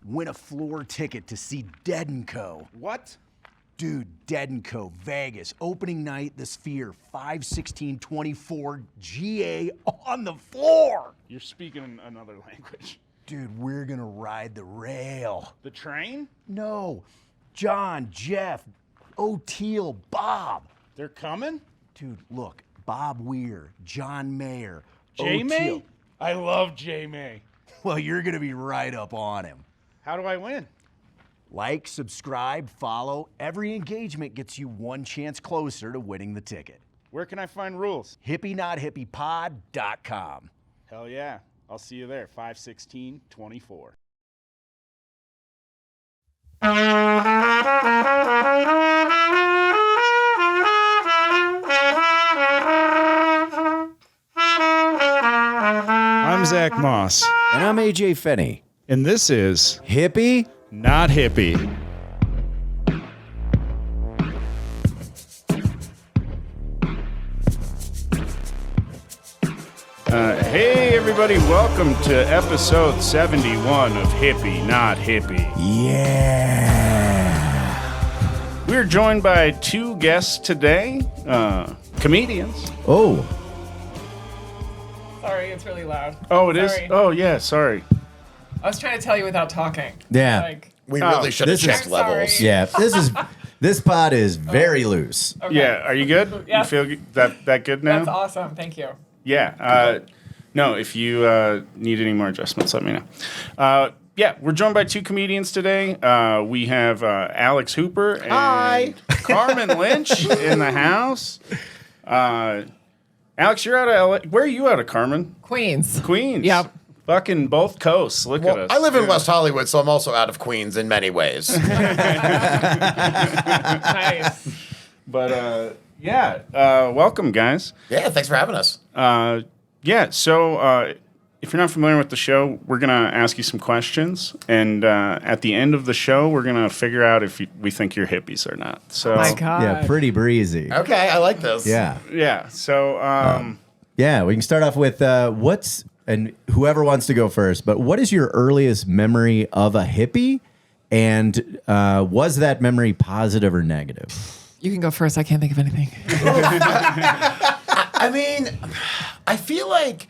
win a floor ticket to see Dead & Co. What? Dude, Dead & Co. Vegas, opening night, the Sphere, 5/16/24, GA on the floor. You're speaking another language. Dude, we're gonna ride the rail. The train? No, John, Jeff, O'Teal, Bob. They're coming? Dude, look, Bob Weir, John Mayer, J-May? O'Teal. I love J-May. Well, you're gonna be right up on him. How do I win? Like, subscribe, follow. Every engagement gets you one chance closer to winning the ticket. Where can I find rules? HippieNotHippiePod.com. Hell yeah. I'll see you there, 5/16/24. I'm Zach Moss, And I'm AJ Fenney. and this is Hippie? Not Hippie. Hey everybody, welcome to episode 71 of Hippie Not Hippie. Yeah. We're joined by two guests today, comedians. Oh, Sorry, it's really loud. Oh, it is? Sorry. Oh, yeah, sorry. I was trying to tell you without talking. Yeah. Like, We really should have this is- checked levels. Sorry. yeah. This pod is very loose. okay. Yeah, are you good? Yeah. You feel that good now? That's awesome. Thank you. Yeah. No, if you need any more adjustments, let me know. Yeah, we're joined by two comedians today. We have Alex Hooper and Carmen Lynch in the house. Alex, you're out of LA. Where are you out of, Carmen? Queens. Queens. Yep. Fucking both coasts. Look at Well, us. I live in West Hollywood, so I'm also out of Queens in many ways. Nice. But yeah, welcome, guys. Yeah, thanks for having us. Yeah, so if you're not familiar with the show, we're going to ask you some questions. And at the end of the show, we're going to figure out if we think you're hippies or not. So, Oh my God. Yeah, pretty breezy. Okay, I like this. Yeah. yeah, so Yeah, we can start off with what's, and whoever wants to go first, but what is your earliest memory of a hippie? And was that memory positive or negative? You can go first. I can't think of anything. I mean, I feel like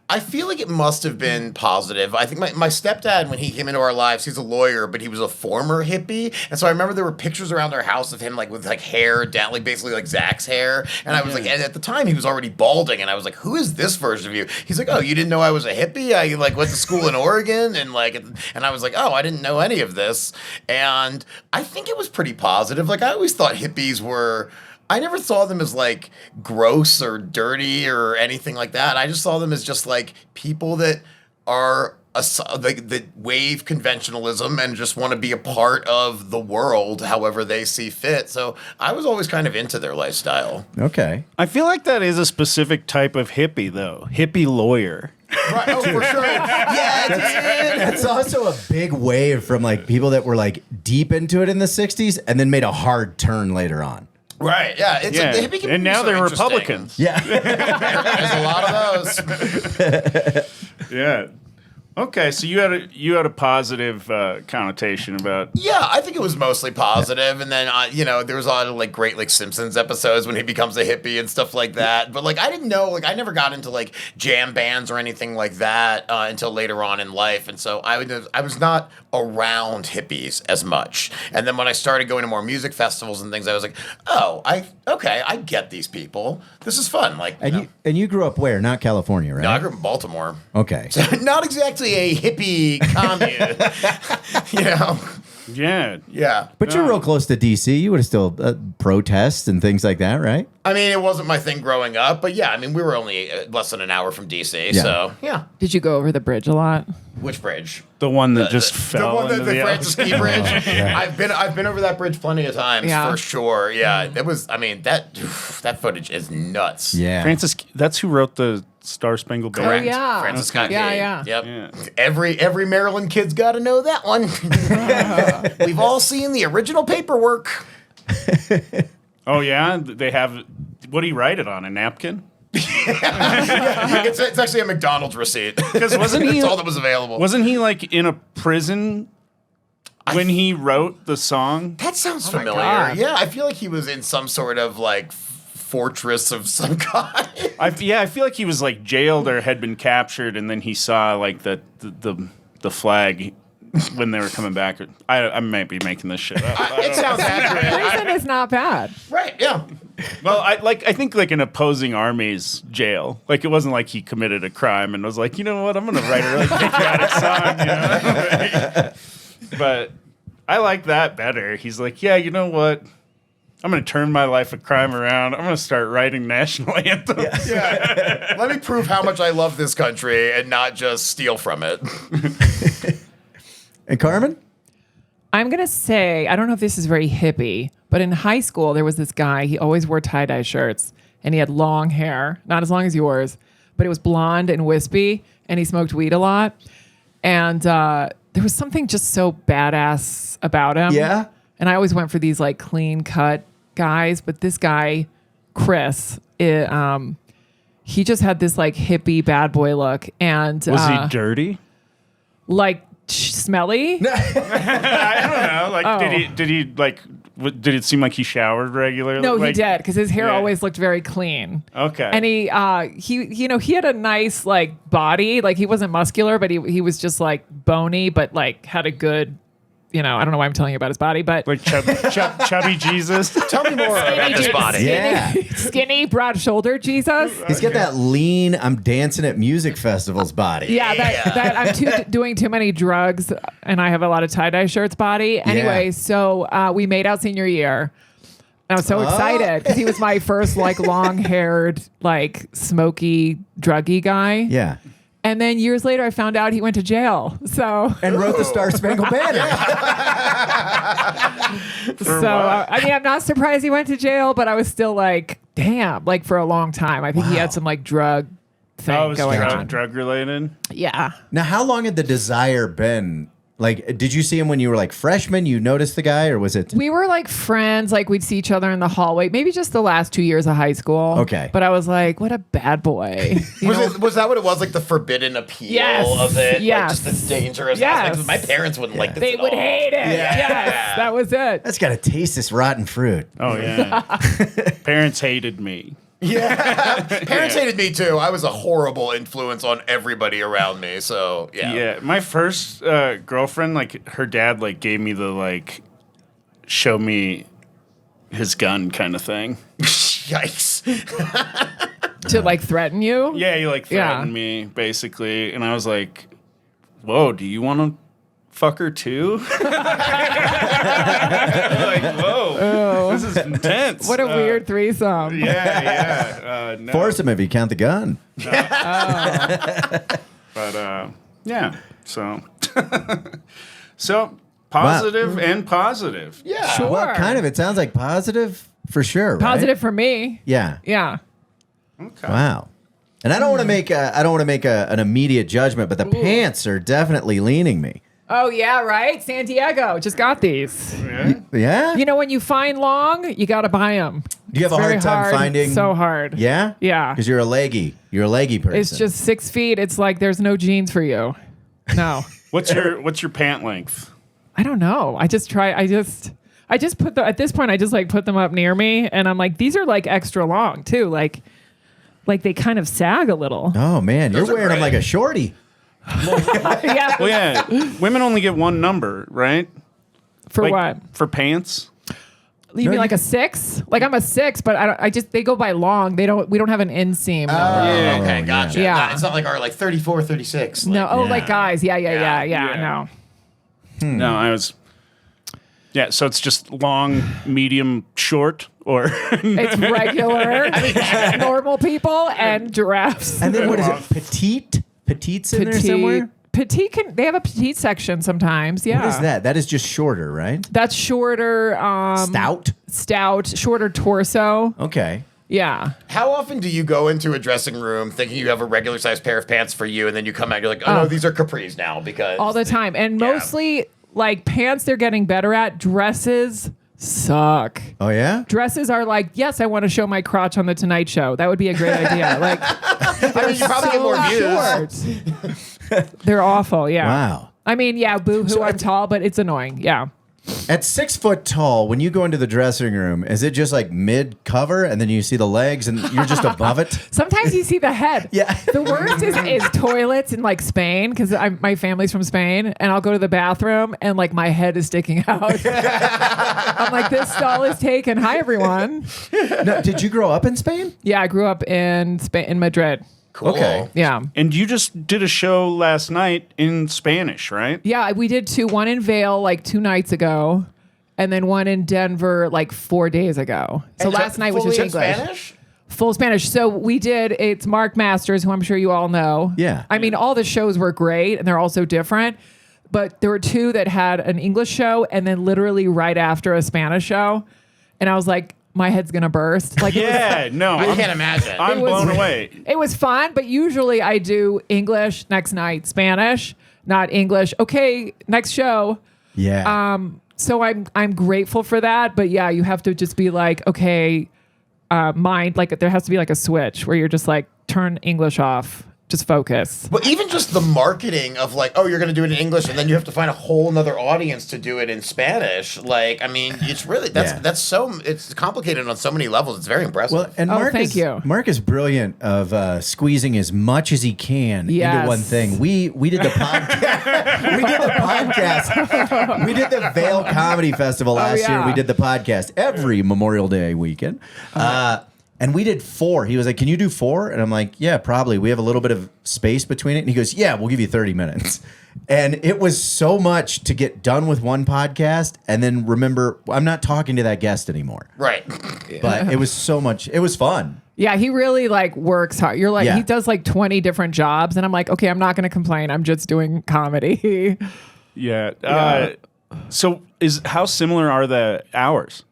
it must have been positive. I think my stepdad, when he came into our lives, he's a lawyer, but he was a former hippie. And so I remember there were pictures around our house of him, like, with, like, hair down, like, basically, like, Zach's hair. And I was like, and at the time, he was already balding. And I was like, who is this version of you? He's like, oh, you didn't know I was a hippie? I, like, went to school in Oregon. And, like, and I was like, oh, I didn't know any of this. And I think it was pretty positive. Like, I always thought hippies were... I never saw them as, like, gross or dirty or anything like that. I just saw them as just, like, people that are that wave conventionalism and just want to be a part of the world however they see fit. So I was always kind of into their lifestyle. Okay. I feel like that is a specific type of hippie, though. Hippie lawyer. Right, oh, for sure. Yeah, dude. It's also a big wave from like people that were like deep into it in the 60s and then made a hard turn later on. Right, yeah. It's Yeah, the hippie community and now is so they're interesting. Republicans. Yeah. There's a lot of those. Yeah. Okay, so you had a positive connotation about. Yeah, I think it was mostly positive, and then there was a lot of like great like Simpsons episodes when he becomes a hippie and stuff like that. But like I didn't know, like I never got into like jam bands or anything like that until later on in life, and so I was not around hippies as much. And then when I started going to more music festivals and things, I was like, oh, I get these people. This is fun. Like, And you grew up where? Not California, right? no, I grew up in Baltimore. Okay. Not exactly a hippie commune, you know. Yeah. Yeah. But you're real close to DC. You would have still protests and things like that, right? I mean, it wasn't my thing growing up, but yeah, I mean, we were only less than an hour from DC, Yeah. so yeah. Did you go over the bridge a lot? Which bridge? The one that just fell the one into the the Francis ocean. Key Bridge. I've been over that bridge plenty of times Yeah. for sure. Yeah, it was. I mean, that footage is nuts. Yeah. Francis, that's who wrote the Star Spangled Banner. Correct. yeah. Francis Scott Yeah, Key. yeah. Yep. Yeah. Every Maryland kid's got to know that one. We've all seen the original paperwork. Oh yeah, they have. What do you write it on? A napkin? It's actually a McDonald's receipt. Because wasn't he? That's all that was available. Wasn't he like in a prison when he wrote the song. That sounds my familiar. God. Yeah, I feel like he was in some sort of like fortress of some kind. I feel like he was like jailed or had been captured, and then he saw like the flag when they were coming back. I might be making this shit up. It sounds accurate. Prison is not bad. Right, yeah. Well, I think like an opposing army's jail. Like it wasn't like he committed a crime and was like, you know what, I'm gonna write a really patriotic song. You know? But I like that better. He's like, yeah, you know what? I'm gonna turn my life of crime around. I'm gonna start writing national anthems. Yeah. Let me prove how much I love this country and not just steal from it. And Carmen? I'm going to say, I don't know if this is very hippie, but in high school, there was this guy. He always wore tie-dye shirts, and he had long hair, not as long as yours, but it was blonde and wispy, and he smoked weed a lot. And there was something just so badass about him. Yeah? And I always went for these like clean-cut guys, but this guy, Chris, he just had this like hippie bad boy look. And Was he dirty? like smelly? I don't know. Like, Oh. did he like? Did it seem like he showered regularly? No, like, he did, because his hair Yeah. always looked very clean. Okay. And he had a nice like body. Like he wasn't muscular, but he was just like bony, but like had a good, I don't know why I'm telling you about his body, but like chubby Jesus. Tell me more about this body. Yeah. skinny, broad-shouldered Jesus. He's got that lean, I'm dancing at music festivals body. Yeah, that I'm doing too many drugs, and I have a lot of tie-dye shirts body. Anyway, so we made out senior year. And I was so excited because he was my first like long-haired, like smoky, druggy guy. Yeah. And then years later, I found out he went to jail. So, And wrote the Star Spangled Banner. I mean, I'm not surprised he went to jail, but I was still like, damn, like for a long time. I think he had some like drug thing Oh, it was going on. drug related. Yeah. Now, how long had the desire been? Like, did you see him when you were like freshman? You noticed the guy, or was it? We were like friends, like we'd see each other in the hallway, maybe just the last 2 years of high school. Okay. But I was like, what a bad boy. Was that what it was? Like the forbidden appeal Yes, of it? yes. Like just the dangerous Yes. aspect. My parents wouldn't like this They at would all. hate it. Yes, that was it. That's got to taste this rotten fruit. Oh yeah. Parents hated me. Parents hated me too. I was a horrible influence on everybody around me. So Yeah, my first girlfriend, like her dad, like gave me the like, show me his gun kind of thing. Yikes. To like threaten you? Yeah, he like threatened me basically, and I was like, "Whoa, do you want to fuck her too?" Like, whoa, this is intense. What a weird threesome. Yeah. No. Force him if you count the gun. But yeah. So, so positive and positive. Yeah. Sure. What kind of? It sounds like positive for sure. Right? Positive for me. Yeah. Yeah. Okay. Wow. And I don't want to make an immediate judgment, but the pants are definitely leaning me. Oh, yeah, right? San Diego. Just got these. Yeah. Yeah. You know, when you find long, you got to buy them. Do you have a hard time finding? So hard. Yeah. Yeah. Because you're a leggy person. It's just 6 feet. It's like there's no jeans for you. No. What's your pant length? I don't know. I just put at this point, I just like put them up near me, and I'm like, these are like extra long too. Like they kind of sag a little. Oh man, you're Those are wearing them great. like a shorty. Yeah. Well, yeah, women only get one number, right? For Like, what? For pants. You mean like a 6? Like I'm a 6, but they go by long. We don't have an inseam. Oh, okay, gotcha. Yeah. It's not like our like 34, 36. No. Oh, Yeah. like guys. Yeah. Yeah. No. No, I was. Yeah, so it's just long, medium, short, or It's regular, normal people, and giraffes. And then what is it? Petite? Petite's in there somewhere? Petite they have a petite section sometimes. Yeah. What is that? That is just shorter, right? That's shorter. Stout, shorter torso. Okay. Yeah. How often do you go into a dressing room thinking you have a regular sized pair of pants for you, and then you come out and you're like, oh, no, these are capris now because All the time. And mostly like pants they're getting better at. Dresses suck. Oh yeah? Dresses are like, yes, I want to show my crotch on the Tonight Show. That would be a great idea. Like I mean, you probably get more views. short. They're awful, yeah. Wow. I mean, yeah, boo-hoo, I'm tall, but it's annoying. Yeah. At 6 foot tall, when you go into the dressing room, is it just like mid cover and then you see the legs and you're just above it? Sometimes you see the head. Yeah. The worst is toilets in like Spain because my family's from Spain, and I'll go to the bathroom and like my head is sticking out. I'm like, this stall is taken. Hi, everyone. Now, did you grow up in Spain? Yeah, I grew up in Spain, in Madrid. Cool. Okay. Yeah. And you just did a show last night in Spanish, right? Yeah, we did two. One in Vail like 2 nights ago, and then one in Denver like 4 days ago. So last night was just fully in English. Spanish? Full Spanish. So we did, it's Mark Masters, who I'm sure you all know. Yeah. I mean, all the shows were great and they're all so different. But there were 2 that had an English show and then literally right after a Spanish show. And I was like, my head's going to burst. Like, Yeah, no. I can't imagine. I'm It was- blown away. it was fun, but usually I do English, next night Spanish, not English. Okay, next show. Yeah. So I'm grateful for that. But yeah, you have to just be like, okay, mind, like there has to be like a switch where you're just like, turn English off, just focus. But even just the marketing of like, oh, you're going to do it in English, and then you have to find a whole nother audience to do it in Spanish. Like, I mean, it's really it's complicated on so many levels. It's very impressive. Well, and Oh, Mark thank is, you. Mark is brilliant of squeezing as much as he can Yes. into one thing. We did the podcast. We did the Vail Comedy Festival last year. yeah. We did the podcast every Memorial Day weekend. And we did 4. He was like, "Can you do 4?" And I'm like, "Yeah, probably. We have a little bit of space between it." And he goes, "Yeah, we'll give you 30 minutes." And it was so much to get done with one podcast and then remember, I'm not talking to that guest anymore. right. But it was so much. It was fun. Yeah, he really like works hard. You're like, Yeah. he does like 20 different jobs. And I'm like, okay, I'm not going to complain. I'm just doing comedy. Yeah. So how similar are the hours?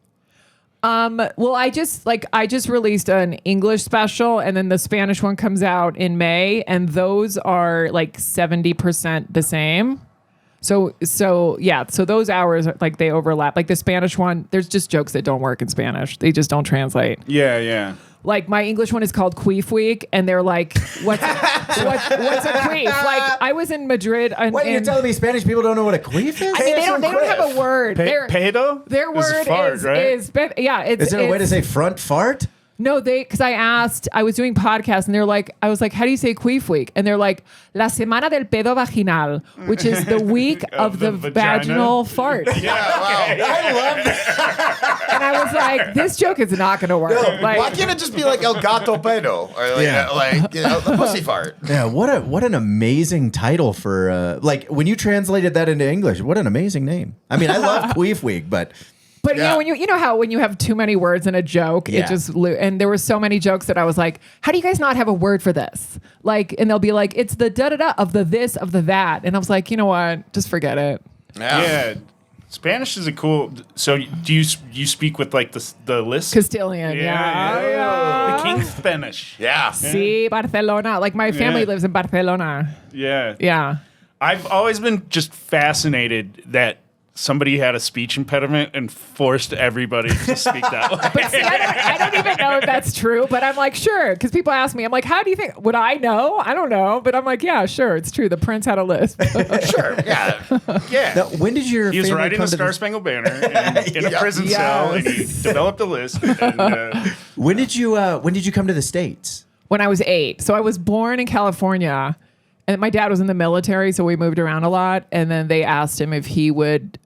Well, I just released an English special, and then the Spanish one comes out in May, and those are like 70% the same. So yeah, so those hours like they overlap. Like the Spanish one, there's just jokes that don't work in Spanish. They just don't translate. Yeah. Like my English one is called Queef Week, and they're like, what's a queef? Like I was in Madrid. Wait, you're telling me Spanish people don't know what a queef is? I mean, they don't have a word. Pedo? Their Is word fart, is, right? is Is there a way to say front fart? No, because I was doing podcasts and I was like, how do you say Queef Week? And they're like, La Semana del Pedo Vaginal, which is the week of the vagina? vaginal fart. Yeah, wow. I love that. And I was like, this joke is not going to work. Like, Why can't it just be like El Gato Pedo? Or like, the pussy fart. Yeah, what an amazing title for when you translated that into English. What an amazing name. I mean, I love Queef Week, but yeah, when you have too many words in a joke, Yeah. it just and there were so many jokes that I was like, how do you guys not have a word for this? Like, and they'll be like, it's the da da da of the this of the that, and I was like, you know what, just forget it. Yeah. Spanish is a cool. So do you speak with like the list? Castilian, yeah. The King Spanish. Yeah. Sí, Barcelona. Like my family Yeah. lives in Barcelona. Yeah. Yeah. I've always been just fascinated that somebody had a speech impediment and forced everybody to speak that way. But see, I don't even know if that's true, but I'm like, sure. Because people ask me, I'm like, how do you think? Would I know? I don't know. But I'm like, yeah, sure. It's true. The prince had a lisp. Sure. Yeah. Yeah. now, when did your He was family riding come the to Star the, Spangled Banner in a prison Yes. cell, and he developed a lisp. And, when did you come to the States? When I was 8. So I was born in California. And my dad was in the military, so we moved around a lot. And then they asked him if he would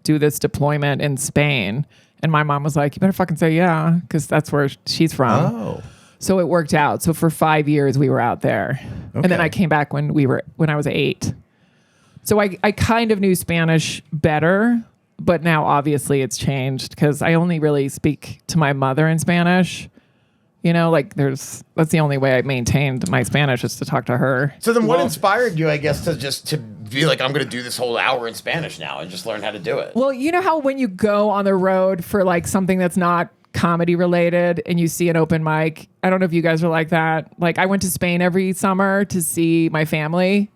do this deployment in Spain. And my mom was like, you better fucking say yeah, because that's where she's from. Oh. So it worked out. So for 5 years we were out there. And then Okay. I came back when I was 8. So I kind of knew Spanish better, but now obviously it's changed because I only really speak to my mother in Spanish. You know, like that's the only way I maintained my Spanish is to talk to her. So then what inspired you, I guess, to be like, I'm going to do this whole hour in Spanish now and just learn how to do it? Well, you know how when you go on the road for like something that's not comedy related and you see an open mic, I don't know if you guys are like that. Like I went to Spain every summer to see my family.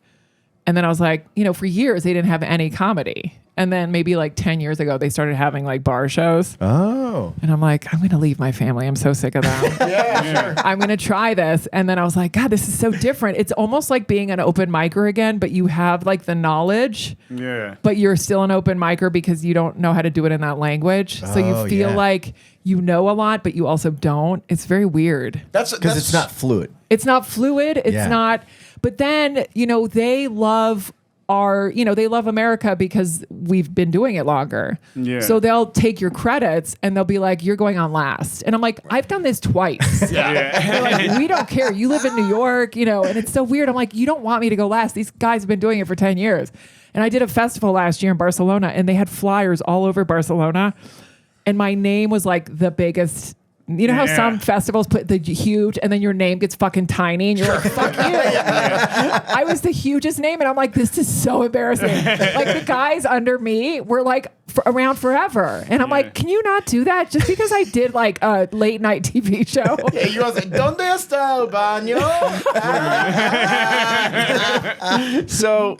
And then I was like, for years they didn't have any comedy. And then maybe like 10 years ago, they started having like bar shows. Oh. And I'm like, I'm going to leave my family. I'm so sick of them. Yeah, sure. I'm going to try this. And then I was like, God, this is so different. It's almost like being an open micer again, but you have like the knowledge, but you're still an open micer because you don't know how to do it in that language. So you feel like you know a lot, but you also don't. It's very weird. That's Because it's not fluid. It's not fluid. It's not. But then, they love they love America because we've been doing it longer. Yeah. So they'll take your credits and they'll be like, you're going on last. And I'm like, I've done this twice. They're like, we don't care. You live in New York, and it's so weird. I'm like, you don't want me to go last. These guys have been doing it for 10 years. And I did a festival last year in Barcelona and they had flyers all over Barcelona. And my name was like the biggest. You know how some festivals put the huge and then your name gets fucking tiny and you're like, fuck you. I was the hugest name and I'm like, this is so embarrassing. Like the guys under me were like around forever. And I'm like, can you not do that? Just because I did like a late night TV show. Yeah, you was like, ¿Dónde está el baño? So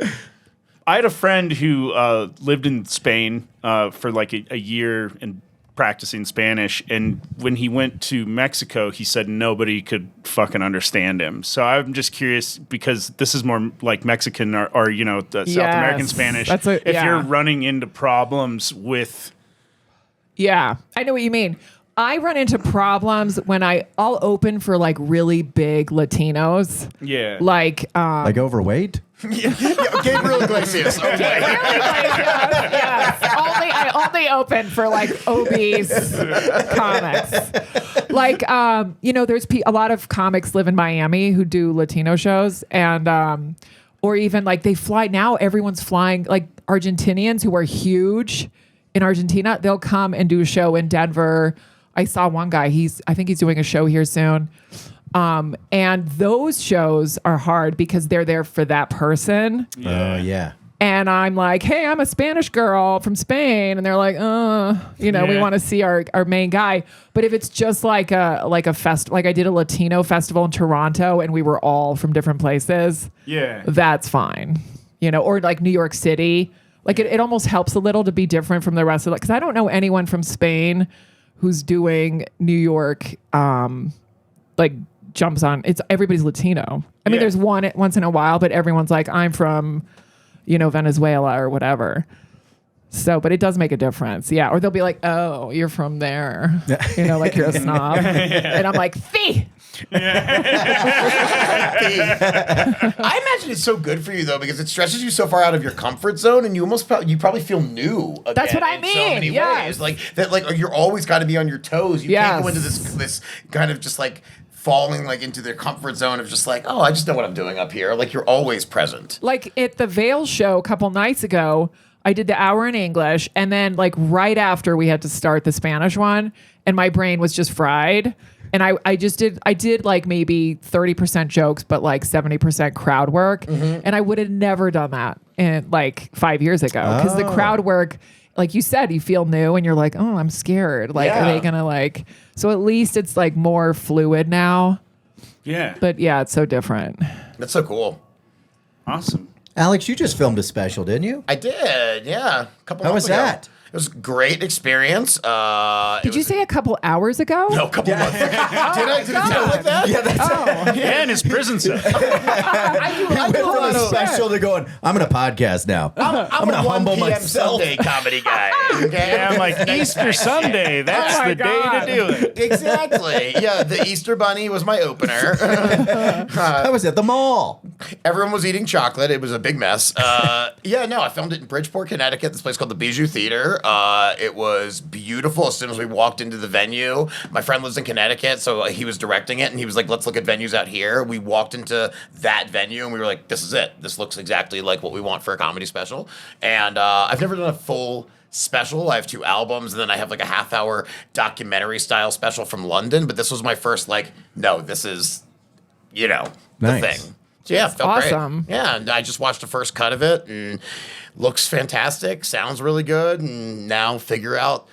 I had a friend who lived in Spain for like a year and practicing Spanish, and when he went to Mexico, he said nobody could fucking understand him. So I'm just curious because this is more like Mexican or the South American Spanish. If you're running into problems with, I know what you mean. I run into problems when I'll open for like really big Latinos. Yeah. Like overweight? Gabriel Iglesias. Okay. Yes. I only open for like obese comics. Like, there's a lot of comics live in Miami who do Latino shows and, or even like they fly now, everyone's flying like Argentinians who are huge in Argentina. They'll come and do a show in Denver. I saw one guy, I think he's doing a show here soon. And those shows are hard because they're there for that person. Oh, yeah. And I'm like, hey, I'm a Spanish girl from Spain. And they're like, we want to see our main guy. But if it's just like a fest, like I did a Latino festival in Toronto and we were all from different places. Yeah. That's fine. Or like New York City. Like it almost helps a little to be different from the rest of it. Because I don't know anyone from Spain who's doing New York, jumps on. It's everybody's Latino. I mean, there's one once in a while, but everyone's like, I'm from, Venezuela or whatever. So, but it does make a difference. Yeah. Or they'll be like, oh, you're from there. Like you're a snob. And I'm like, fee. I imagine it's so good for you though because it stretches you so far out of your comfort zone, and you probably feel new. Again That's what I in mean. So many ways, like that. Like you're always got to be on your toes. You can't go into this kind of just like falling like into their comfort zone of just like, oh, I just know what I'm doing up here. Like you're always present. Like at the Vale show a couple nights ago, I did the hour in English, and then like right after we had to start the Spanish one, and my brain was just fried. And I did like maybe 30% jokes, but like 70% crowd work. Mm-hmm. And I would have never done that in like 5 years ago. Because the crowd work, like you said, you feel new and you're like, oh, I'm scared. Like, are they going to like, so at least it's like more fluid now. Yeah. But yeah, it's so different. That's so cool. Awesome. Alex, you just filmed a special, didn't you? I did, yeah. A couple How months was ago. that? It was a great experience. Did you say a couple hours ago? No, a couple months ago. Did it sound like that? Yeah, that's Yeah, in his prison cell. I do went a from lot a of special to going, I'm going to podcast now. I'm gonna a 1 humble p.m. myself. Sunday comedy guy. Okay? Yeah, I'm like, Easter Sunday. That's Oh my the day to do it. Exactly. Yeah, the Easter Bunny was my opener. I was at the mall. Everyone was eating chocolate. It was a big mess. I filmed it in Bridgeport, Connecticut, this place called the Bijou Theater. It was beautiful as soon as we walked into the venue. My friend lives in Connecticut, so he was directing it, and he was like, let's look at venues out here. We walked into that venue, and we were like, this is it. This looks exactly like what we want for a comedy special. And I've never done a full special. I have 2 albums, and then I have like a half-hour documentary-style special from London, but this was my first, this is, the Nice. thing. So yeah, it felt awesome. great. Yeah, and I just watched the first cut of it, and looks fantastic, sounds really good, and now figure out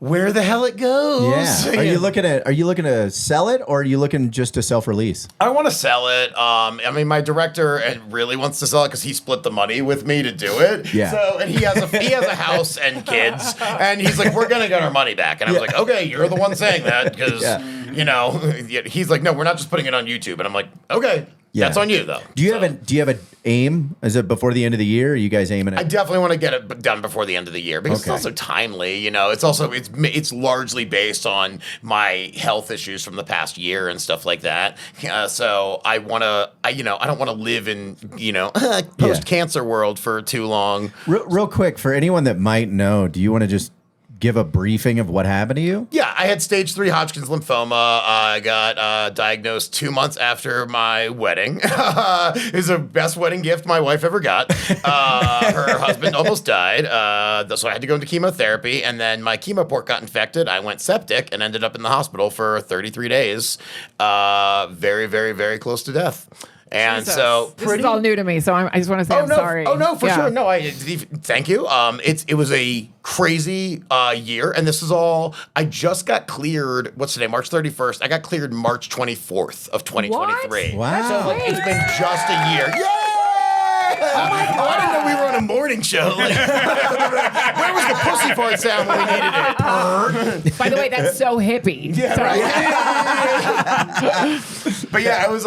where the hell it goes. Yeah. Are you looking to sell it, or are you looking just to self-release? I want to sell it. I mean, my director really wants to sell it because he split the money with me to do it. Yeah. So, and he has a house and kids, and he's like, we're gonna get our money back. And I was like, okay, you're the one saying that because you know, he's like, no, we're not just putting it on YouTube. And I'm like, okay. Yeah. That's on you, though. Do you have an aim? Is it before the end of the year? Or are you guys aiming at? I definitely want to get it done before the end of the year because it's also timely. You know, it's largely based on my health issues from the past year and stuff like that. So I want to, I don't want to live in post cancer world for too long. Real quick, for anyone that might know, do you want to just give a briefing of what happened to you? Yeah, I had stage 3 Hodgkin's lymphoma. I got diagnosed 2 months after my wedding. It was the best wedding gift my wife ever got. Her husband almost died, so I had to go into chemotherapy, and then my chemo port got infected. I went septic and ended up in the hospital for 33 days. Very, very, very close to death. And Jesus. So this is all new to me, so I just want to say I'm sorry. Oh no, for sure. No, thank you. It was a crazy year, and this is all. I just got cleared. What's today? March 31st. I got cleared March 24th of 2023. What? Wow. So it's been just a year. Yay! Oh my God. I didn't know we were on a morning show. Like, where was the pussy fart sound when we needed it? By the way, that's so hippie. Yeah, So- right. But yeah, it was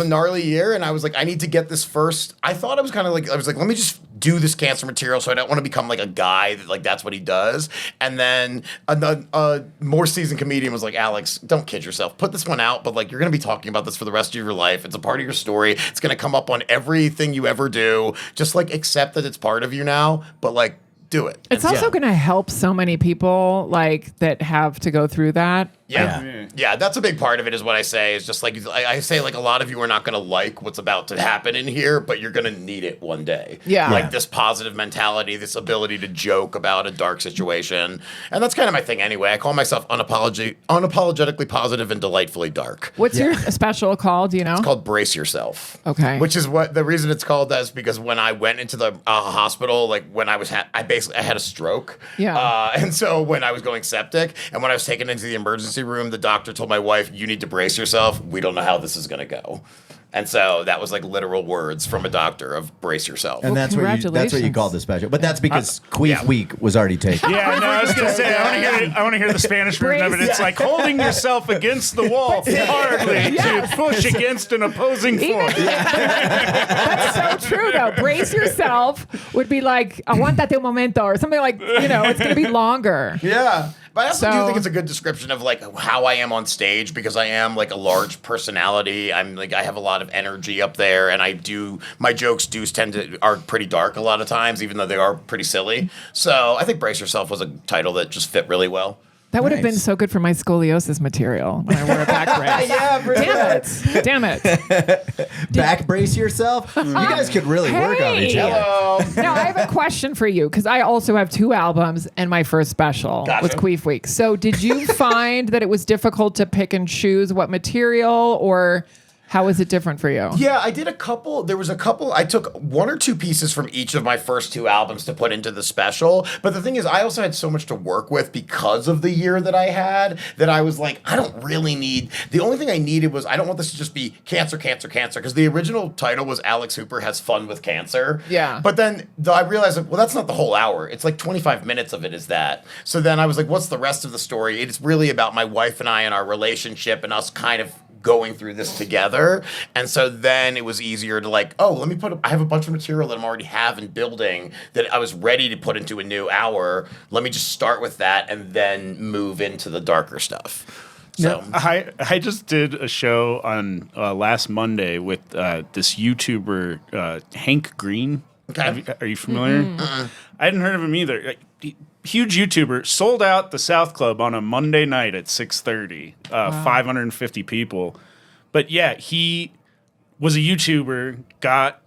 a gnarly year, and I was like, I need to get this first. I thought I was like, let me just do this cancer material, so I don't want to become like a guy that like that's what he does. And then a more seasoned comedian was like, Alex, don't kid yourself. Put this one out, but like you're gonna be talking about this for the rest of your life. It's a part of your story. It's gonna come up on everything you ever do. Just like accept that it's part of you now, but like do it. It's also going to help so many people like that have to go through that. Yeah, that's a big part of it is what I say. Is just like I say, like a lot of you are not going to like what's about to happen in here, but you're going to need it one day. Yeah. Like this positive mentality, this ability to joke about a dark situation. And that's kind of my thing anyway. I call myself unapologetically positive and delightfully dark. What's your special called? Do you know? It's called Brace Yourself. Okay. Which is what the reason it's called that is because when I went into the hospital, like when I had a stroke. Yeah. And so when I was going septic and when I was taken into the emergency room, the doctor told my wife, you need to brace yourself. We don't know how this is going to go. And so that was like literal words from a doctor of brace yourself. And that's what you called the special. But that's because Queef Week was already taken. Yeah, no, I was going to say, I want to hear the Spanish version of it. It's like holding yourself against the wall hardly to push against an opposing force. That's so true, though. Brace yourself would be like, aguántate un momento, or something like, it's going to be longer. Yeah. But I also do think it's a good description of like how I am on stage because I am like a large personality. I have a lot of energy up there, and my jokes are pretty dark a lot of times, even though they are pretty silly. So I think Brace Yourself was a title that just fit really well. That would have been so good for my scoliosis material when I wore a back brace. Damn it. Back brace yourself? You guys could really work on each other. Now, I have a question for you because I also have 2 albums and my first special was Queef Week. So did you find that it was difficult to pick and choose what material, or how is it different for you? Yeah, I did a couple. There was a couple. I took 1 or 2 pieces from each of my first 2 albums to put into the special. But the thing is, I also had so much to work with because of the year that I had that I was like, I don't really need. The only thing I needed was I don't want this to just be cancer, cancer, cancer. Because the original title was Alex Hooper Has Fun with Cancer. Yeah. But then I realized, well, that's not the whole hour. It's like 25 minutes of it is that. So then I was like, what's the rest of the story? It's really about my wife and I and our relationship and us kind of going through this together. And so then it was easier to like, I have a bunch of material that I'm already building that I was ready to put into a new hour. Let me just start with that and then move into the darker stuff. So I just did a show on last Monday with this YouTuber, Hank Green. Okay. Are you familiar? Mm-hmm. I hadn't heard of him either. Huge YouTuber, sold out the South Club on a Monday night at 6:30, 550 people. But yeah, he was a YouTuber, got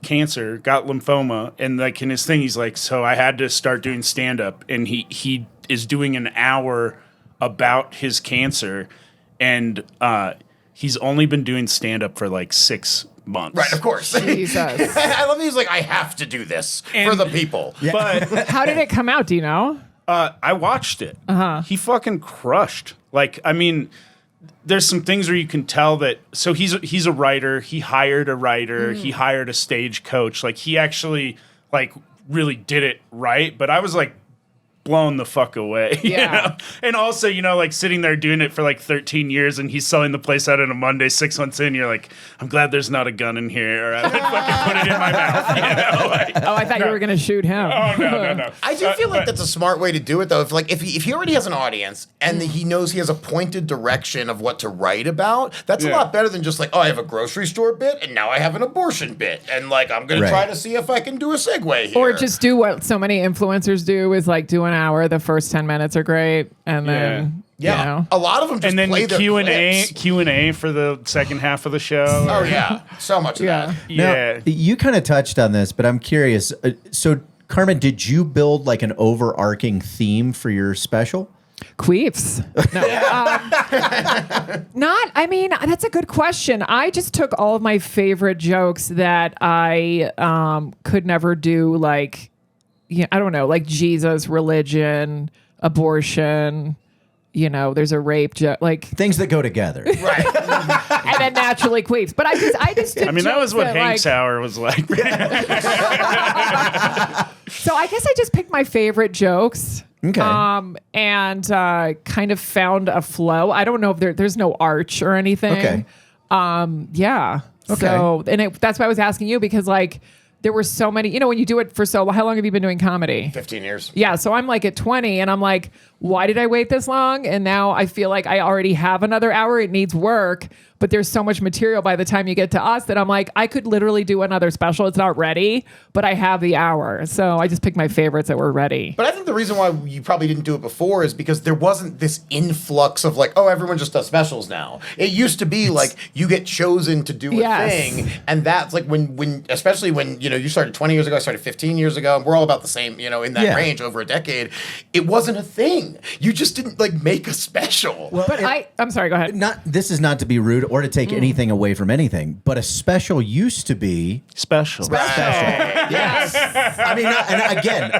cancer, got lymphoma, and like in his thing, he's like, so I had to start doing stand-up, and he is doing an hour about his cancer, and he's only been doing stand-up for like 6 months. Right, of course. Jesus. I love that he's like, I have to do this for the people. Yeah. But how did it come out? Do you know? I watched it. He fucking crushed. Like, I mean, there's some things where you can tell that. So he's a writer. He hired a writer. He hired a stage coach. Like, he actually like really did it right. But I was like blown the fuck away. Yeah. You know? And also, you know, like sitting there doing it for like 13 years and he's selling the place out on a Monday, 6 months in, you're like, I'm glad there's not a gun in here, or I would fucking put it in my mouth. You know? Like, I thought you were going to shoot him. oh, no. I do feel like that's a smart way to do it, though. If he already has an audience and he knows he has a pointed direction of what to write about, that's a lot better than just like, oh, I have a grocery store bit and now I have an abortion bit, and like I'm gonna try to see if I can do a segue here. Or just do what so many influencers do, is like do an hour. The first 10 minutes are great, and then you know. A lot of them just and then play their Q&A for the second half of the show. Oh yeah, so much of that. Yeah. Now, you kind of touched on this, but I'm curious. So, Carmen, did you build like an overarching theme for your special? Queefs. No. I mean, that's a good question. I just took all of my favorite jokes that I could never do, like, I don't know, like Jesus, religion, abortion, you know, there's a rape joke, like Things that go together. Right. and then naturally queefs. But I just did I mean, that was what jokes Hank's hour was like. So I guess I just picked my favorite jokes. Okay. And kind of found a flow. I don't know if there's no arch or anything. Okay. Yeah. Okay. So, that's why I was asking you, because like there were so many, you know, when you do it for how long have you been doing comedy? 15 years. Yeah. So I'm like at 20 and I'm like, why did I wait this long? And now I feel like I already have another hour. It needs work, but there's so much material by the time you get to us that I'm like, I could literally do another special. It's not ready, but I have the hour. So I just picked my favorites that were ready. But I think the reason why you probably didn't do it before is because there wasn't this influx of like, oh, everyone just does specials now. It used to be like you get chosen to do a thing, and that's like when especially when, you know, you started 20 years ago, I started 15 years ago, and we're all about the same, you know, in that range over a decade. It wasn't a thing. You just didn't like make a special. Well, But I'm sorry, go ahead. This is not to be rude or to take anything away from anything, but a special used to be Special. Yes. I mean, and again,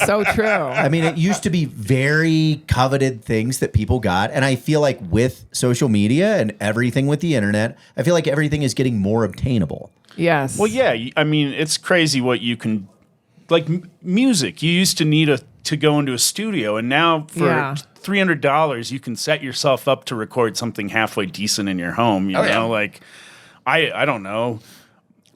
So true. I mean, it used to be very coveted things that people got. And I feel like with social media and everything with the internet, I feel like everything is getting more obtainable. Yes. Well, yeah. I mean, it's crazy what you can, like music. You used to need to go into a studio, and now for $300, you can set yourself up to record something halfway decent in your home. You know, like I don't know.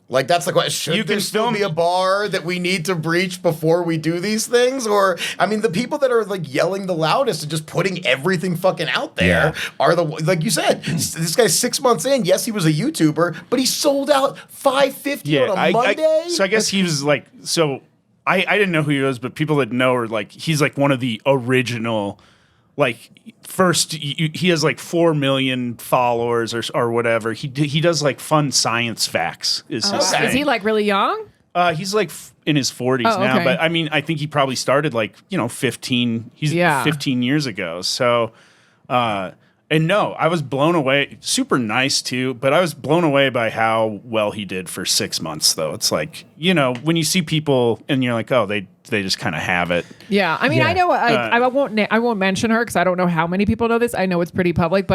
Like, that's like, what, should there still be a bar that we need to breach before we do these things? Or, I mean, the people that are like yelling the loudest and just putting everything fucking out there are the, like you said, this guy's 6 months in. Yes, he was a YouTuber, but he sold out 550 on a Monday. So I guess he was like, I didn't know who he was, but people that know are like, he's like one of the original, like, first, he has like 4 million followers or whatever. He does like fun science facts. Is his thing. Is he like really young? He's like in his 40s now, but I mean, I think he probably started like, 15 years ago. So, and no, I was blown away. Super nice too, but I was blown away by how well he did for 6 months, though. It's like, when you see people and you're like, oh, they just kind of have it. Yeah, I mean, I know. I won't mention her because I don't know how many people know this. I know it's pretty public,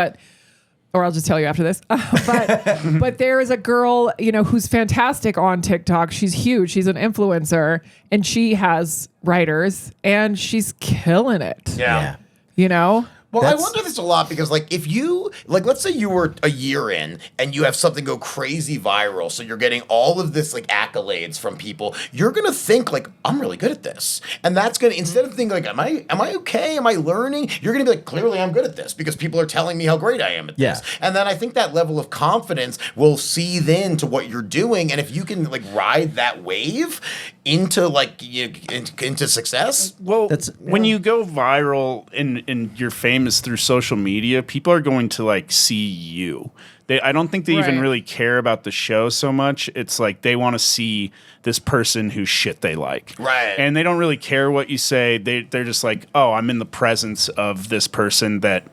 or I'll just tell you after this. But there is a girl, who's fantastic on TikTok. She's huge. She's an influencer, and she has writers, and she's killing it. Yeah. Well, I wonder this a lot because, like, if you, like, let's say you were a year in and you have something go crazy viral, so you're getting all of this, like, accolades from people, you're going to think, like, I'm really good at this. And that's going to, instead of thinking, like, am I okay? Am I learning? You're going to be like, clearly I'm good at this because people are telling me how great I am at this. And then I think that level of confidence will seethe into what you're doing. And if you can, like, ride that wave into, like, into success. Well, when you go viral and you're famous through social media, people are going to like see you. I don't think they even really care about the show so much. It's like they want to see this person whose shit they like. Right. And they don't really care what you say. They're just like, oh, I'm in the presence of this person that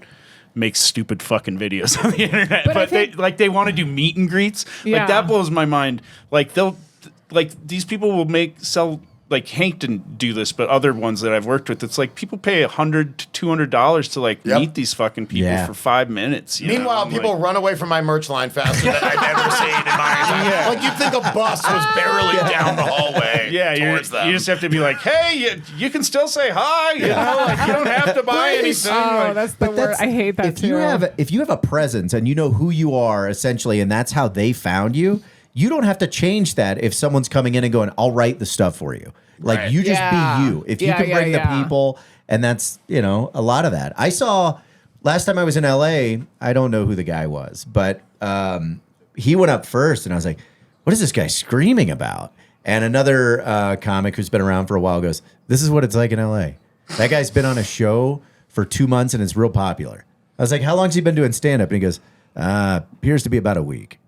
makes stupid fucking videos on the internet. But they want to do meet and greets. Yeah. Like that blows my mind. Like these people will sell like Hank didn't do this, but other ones that I've worked with, it's like people pay $100 to $200 to like meet these fucking people for 5 minutes. Meanwhile, people run away from my merch line faster than I've ever seen in my entire Like, you'd think a bus was barely down the hallway towards them. You just have to be like, hey, you can still say hi. You know, like you don't have to buy anything. Oh, like, that's the word. I hate that if too. If you have a presence and you know who you are essentially, and that's how they found you, you don't have to change that if someone's coming in and going, I'll write the stuff for you. Like you just be you. If you can bring the people, and that's, you know, a lot of that. I saw last time I was in LA, I don't know who the guy was, but he went up first and I was like, what is this guy screaming about? And another comic who's been around for a while goes, this is what it's like in LA. That guy's been on a show for 2 months and it's real popular. I was like, how long's he been doing stand-up? And he goes, appears to be about a week.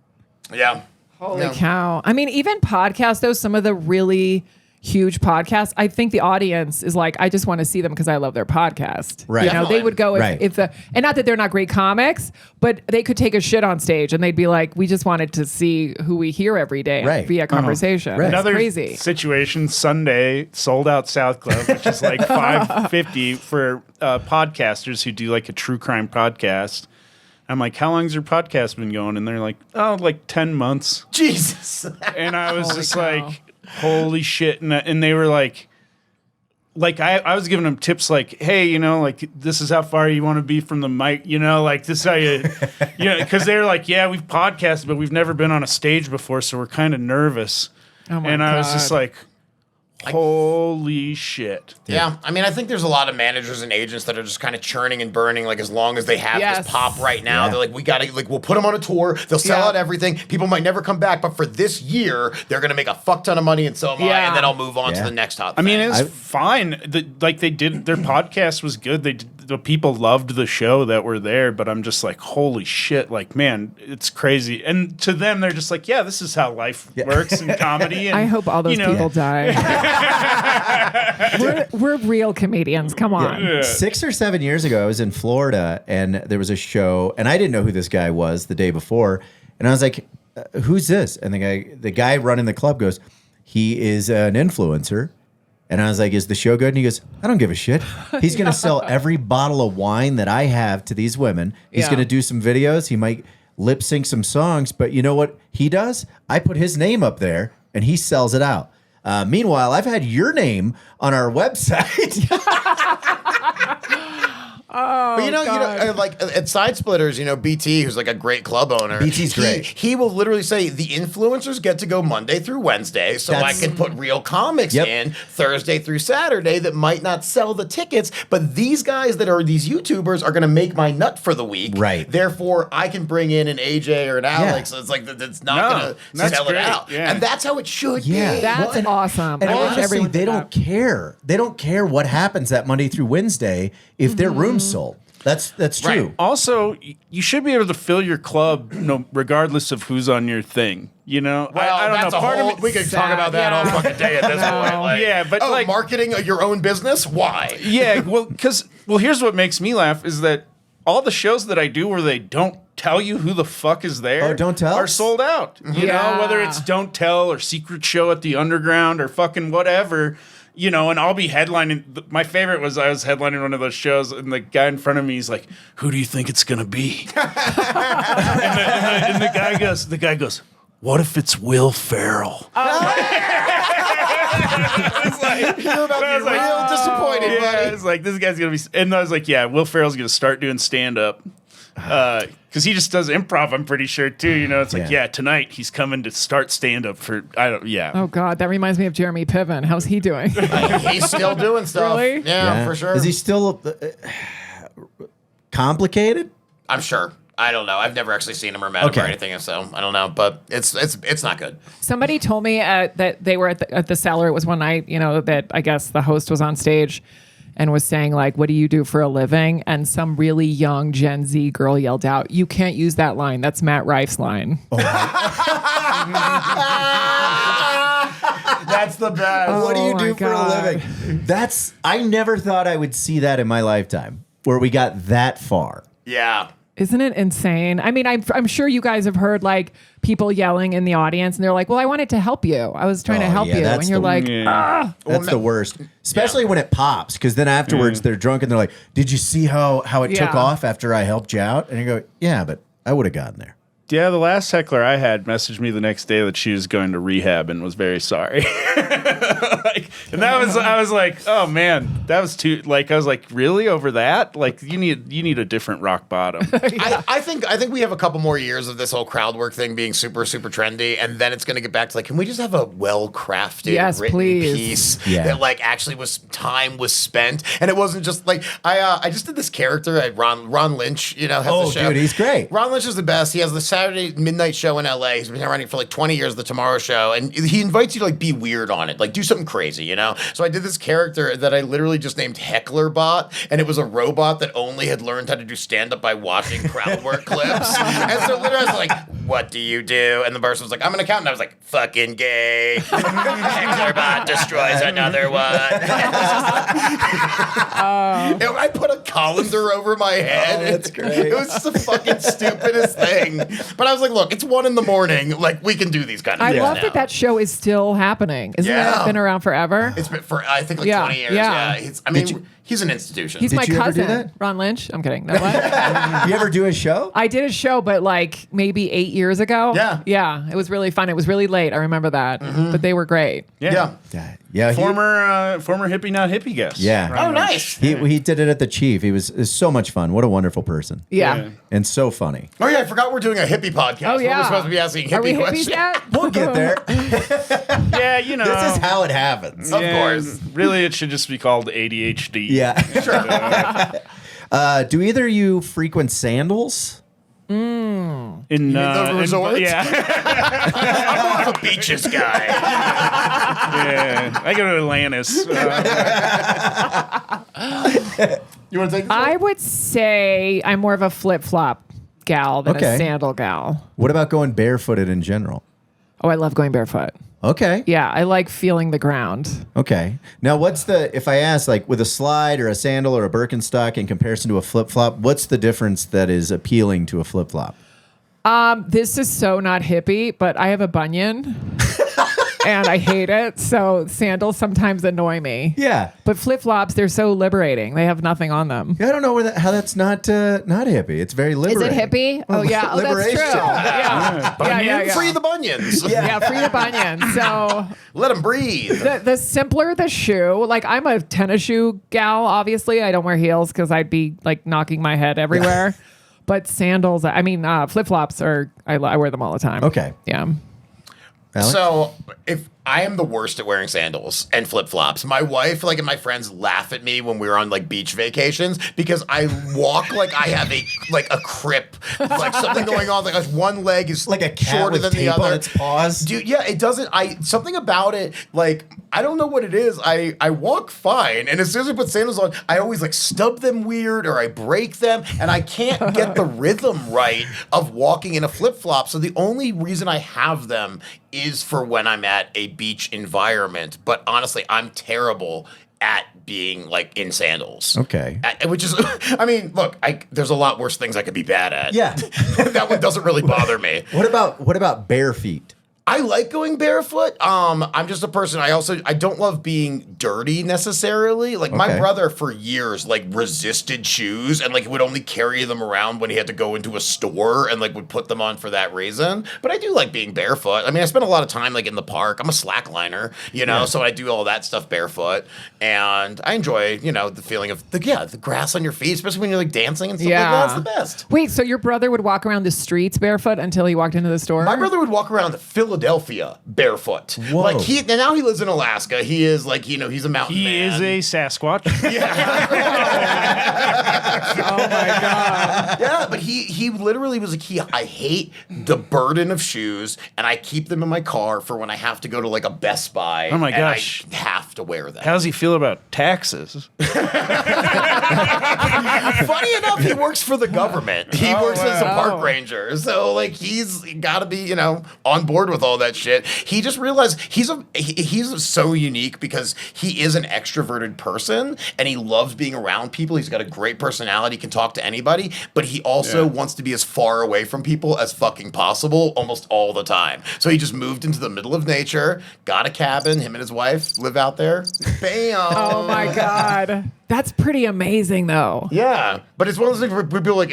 Yeah. Holy cow. I mean, even podcasts, though, some of the really huge podcasts, I think the audience is like, I just want to see them because I love their podcast. Right. You know, they would go if the, and not that they're not great comics, but they could take a shit on stage and they'd be like, we just wanted to see who we hear every day via conversation. Right. Another crazy situation, Sunday, sold out South Club, which is like $5.50 for podcasters who do like a true crime podcast. I'm like, how long's your podcast been going? And they're like, oh, like 10 months. Jesus. And I was just like, holy shit. And they were like I was giving them tips like, hey, you know, like this is how far you want to be from the mic, you know, like this is how you know, because they're like, yeah, we've podcasted, but we've never been on a stage before, so we're kind of nervous. Oh my and God. I was just like, holy shit. Yeah, I mean, I think there's a lot of managers and agents that are just kind of churning and burning, like, as long as they have this pop right now. They're like, we got to, like, we'll put them on a tour. They'll sell out everything. People might never come back, but for this year, they're going to make a fuck ton of money, and so am I, and then I'll move on to the next hot thing. I mean, it's fine. Like, they did, their podcast was good. The people loved the show that were there, but I'm just like, holy shit, like, man, it's crazy. And to them, they're just like, yeah, this is how life works in comedy. And, I hope all those people die. we're real comedians. Come on. Yeah. 6 or 7 years ago, I was in Florida and there was a show, and I didn't know who this guy was the day before. And I was like, who's this? And the guy running the club goes, he is an influencer. And I was like, is the show good? And he goes, I don't give a shit. He's going to sell every bottle of wine that I have to these women. He's going to do some videos. He might lip sync some songs. But you know what he does? I put his name up there and he sells it out. Meanwhile, I've had your name on our website. But you know, like at Side Splitters, you know, BT, who's like a great club owner. BT's great. He will literally say the influencers get to go Monday through Wednesday, so I can put real comics in Thursday through Saturday that might not sell the tickets, but these guys that are these YouTubers are going to make my nut for the week. Right. Therefore, I can bring in an AJ or an Alex. It's like that's not going to sell it out, and that's how it should be. That's awesome. And I wish honestly, everyone they did don't that. care. They don't care what happens that Monday through Wednesday if their room's sold. That's true. Right. Also, you should be able to fill your club, regardless of who's on your thing. You know, well, I don't know. Part of it, we could talk about that all fucking day at this point. Like, yeah, but like marketing your own business, why? Yeah, well, here's what makes me laugh is that all the shows that I do where they don't tell you who the fuck is there, don't tell, are sold out. You know, whether it's Don't Tell or Secret Show at the Underground or fucking whatever. You know, and I'll be headlining. My favorite was I was headlining one of those shows, and the guy in front of me is like, "Who do you think it's gonna be?" and the guy goes, "What if it's Will Ferrell?" You're about to be real disappointed, buddy. It's like this guy's gonna be, and I was like, "Yeah, Will Ferrell's gonna start doing stand up." Because he just does improv, I'm pretty sure too. You know, it's like, tonight he's coming to start stand up for Oh God, that reminds me of Jeremy Piven. How's he doing? He's still doing stuff. Really? Yeah, for sure. Is he still complicated? I'm sure. I don't know. I've never actually seen him or met him or anything, so I don't know. But it's not good. Somebody told me that they were at the Cellar. It was one night, you know, that I guess the host was on stage and was saying, like, what do you do for a living? And some really young Gen Z girl yelled out, you can't use that line. That's Matt Rife's line. Oh. That's the best. What do you do for a living? I never thought I would see that in my lifetime, where we got that far. Yeah. Isn't it insane? I mean, I'm sure you guys have heard like people yelling in the audience and they're like, well, I wanted to help you. I was trying to help you. And you're like, ah. That's the worst. Especially when it pops, because then afterwards they're drunk and they're like, did you see how it took off after I helped you out? And you go, yeah, but I would have gotten there. Yeah, the last heckler I had messaged me the next day that she was going to rehab and was very sorry. I was like, oh man, that was too. Like, I was like, really over that? Like, you need a different rock bottom. I think we have a couple more years of this whole crowd work thing being super, super trendy, and then it's going to get back to like, can we just have a well-crafted written piece that like actually was spent, and it wasn't just like I just did this character, Ron Lynch, has the show. Dude, he's great. Ron Lynch is the best. He has the Saturday midnight show in LA. He's been running for like 20 years, the Tomorrow Show, and he invites you to like be weird on it, like do something crazy, So I did this character that I literally just named Heckler Bot, and it was a robot that only had learned how to do stand-up by watching crowd work clips. And so literally I was like, what do you do? And the person was like, I'm an accountant. I was like, fucking gay. Heckler Bot destroys another one. I put a colander over my head. Oh, that's great. It was just the fucking stupidest thing. But I was like, look, it's 1 a.m. Like, we can do these kind of things I love now. that show is still happening. Isn't it been around forever? It's been for, I think, like 20 years. Yeah. He's an institution. He's my you ever do cousin, that? Ron Lynch. I'm kidding. No, what? You ever do a show? I did a show, but like maybe 8 years ago. Yeah. Yeah. It was really fun. It was really late. I remember that. But they were great. Yeah. Yeah. Former hippie not hippie guest. Yeah. Oh, nice. He did it at the Chief. It was so much fun. What a wonderful person. Yeah. And so funny. Oh, yeah, I forgot we're doing a hippie podcast. Oh, yeah. We're supposed to be asking Are we hippie hippies questions. yet? We'll get there. Yeah, This is how it happens. Of course. Really, it should just be called ADHD. Yeah. Do either of you frequent sandals? In the resorts? Yeah. I'm more of a beaches guy. Yeah. I go to Atlantis. You want to take this? I would say I'm more of a flip-flop gal than Okay. a sandal gal. What about going barefooted in general? Oh, I love going barefoot. Okay. Yeah, I like feeling the ground. Okay. Now, if I ask, like, with a slide or a sandal or a Birkenstock in comparison to a flip-flop, what's the difference that is appealing to a flip-flop? This is so not hippie, but I have a bunion. And I hate it. So sandals sometimes annoy me. Yeah. But flip-flops, they're so liberating. They have nothing on them. I don't know how that's not hippie. It's very Is liberating. it hippie? Oh, yeah. Oh, that's true. Liberation. Yeah. Free the bunions. Yeah, free the bunion. So Let them breathe. the simpler the shoe, like I'm a tennis shoe gal, obviously. I don't wear heels because I'd be like knocking my head everywhere. But sandals, I mean, flip-flops I wear them all the time. Okay. Yeah. Alex? So if I am the worst at wearing sandals and flip-flops. My wife, and my friends laugh at me when we're on beach vacations because I walk like I have a crip, like something going on. Like one leg is Like a cat shorter with than the tape other. on its paws. Dude, yeah, it doesn't. Something about it, I don't know what it is. I walk fine, and as soon as I put sandals on, I always stub them weird or I break them, and I can't get the rhythm right of walking in a flip-flop. So the only reason I have them is for when I'm at a beach environment. But honestly, I'm terrible at being in sandals. Okay. Which is, I mean, look, there's a lot worse things I could be bad at. Yeah. That one doesn't really bother me. What about bare feet? I like going barefoot. I'm just a person. I don't love being dirty necessarily. My Okay. brother for years resisted shoes and would only carry them around when he had to go into a store and would put them on for that reason. But I do like being barefoot. I mean, I spend a lot of time in the park. I'm a slackliner, so I do all that stuff barefoot, and I enjoy the feeling of the grass on your feet, especially when you're dancing and stuff like that. It's the best. Wait, so your brother would walk around the streets barefoot until he walked into the store? My brother would walk around Philadelphia barefoot. Whoa. And now he lives in Alaska. He is he's a mountain He man. is a Sasquatch. Oh my God. Yeah, but he literally was I hate the burden of shoes, and I keep them in my car for when I have to go to a Best Buy. Oh my and gosh. I have to wear them. How does he feel about taxes? Funny enough, he works for the government. He works as a wow. park ranger, so he's got to be on board with with all that shit. He just realized he's so unique because he is an extroverted person and he loves being around people. He's got a great personality, can talk to anybody, but he also wants to be as far away from people as fucking possible almost all the time. So he just moved into the middle of nature, got a cabin, him and his wife live out there. Bam! Oh my God. That's pretty amazing though. Yeah, but it's one of those things where people are like,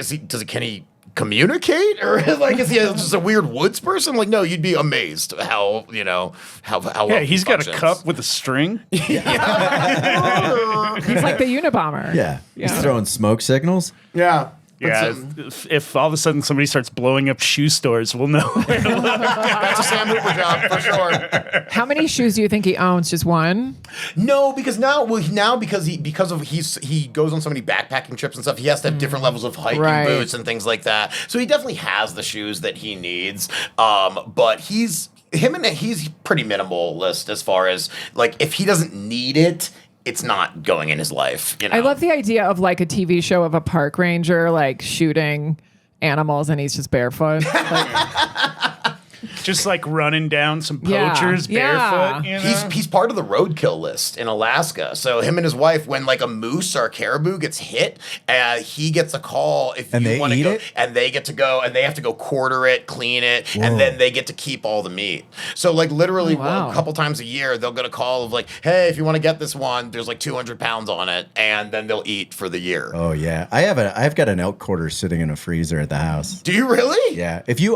can he communicate, or like is he just a weird woods person? Like, no, you'd be amazed how well Yeah, he's got a functions. cup with a string. He's like the Unabomber. Yeah. He's throwing smoke signals. Yeah. Yeah, if all of a sudden somebody starts blowing up shoe stores, we'll know. That's a Sam Hooper job for sure. How many shoes do you think he owns? Just one? No, because he goes on so many backpacking trips and stuff, he has to have different levels of hiking boots and things like that. So he definitely has the shoes that he needs. But he's pretty minimalist as far as like if he doesn't need it, it's not going in his life. You know? I love the idea of like a TV show of a park ranger like shooting animals and he's just barefoot. Just like running down some Yeah, poachers barefoot. You know? He's part of the roadkill list in Alaska. So him and his wife, when like a moose or a caribou gets hit, he gets a call if And you they want to eat go, it? and they get to go, and they have to go quarter it, clean it, and then they get to keep all the meat. So like literally wow. a couple times a year, they'll get a call of like, hey, if you want to get this one, there's like 200 pounds on it, and then they'll eat for the year. Oh yeah, I've got an elk quarter sitting in a freezer at the house. Do you really? Yeah. If you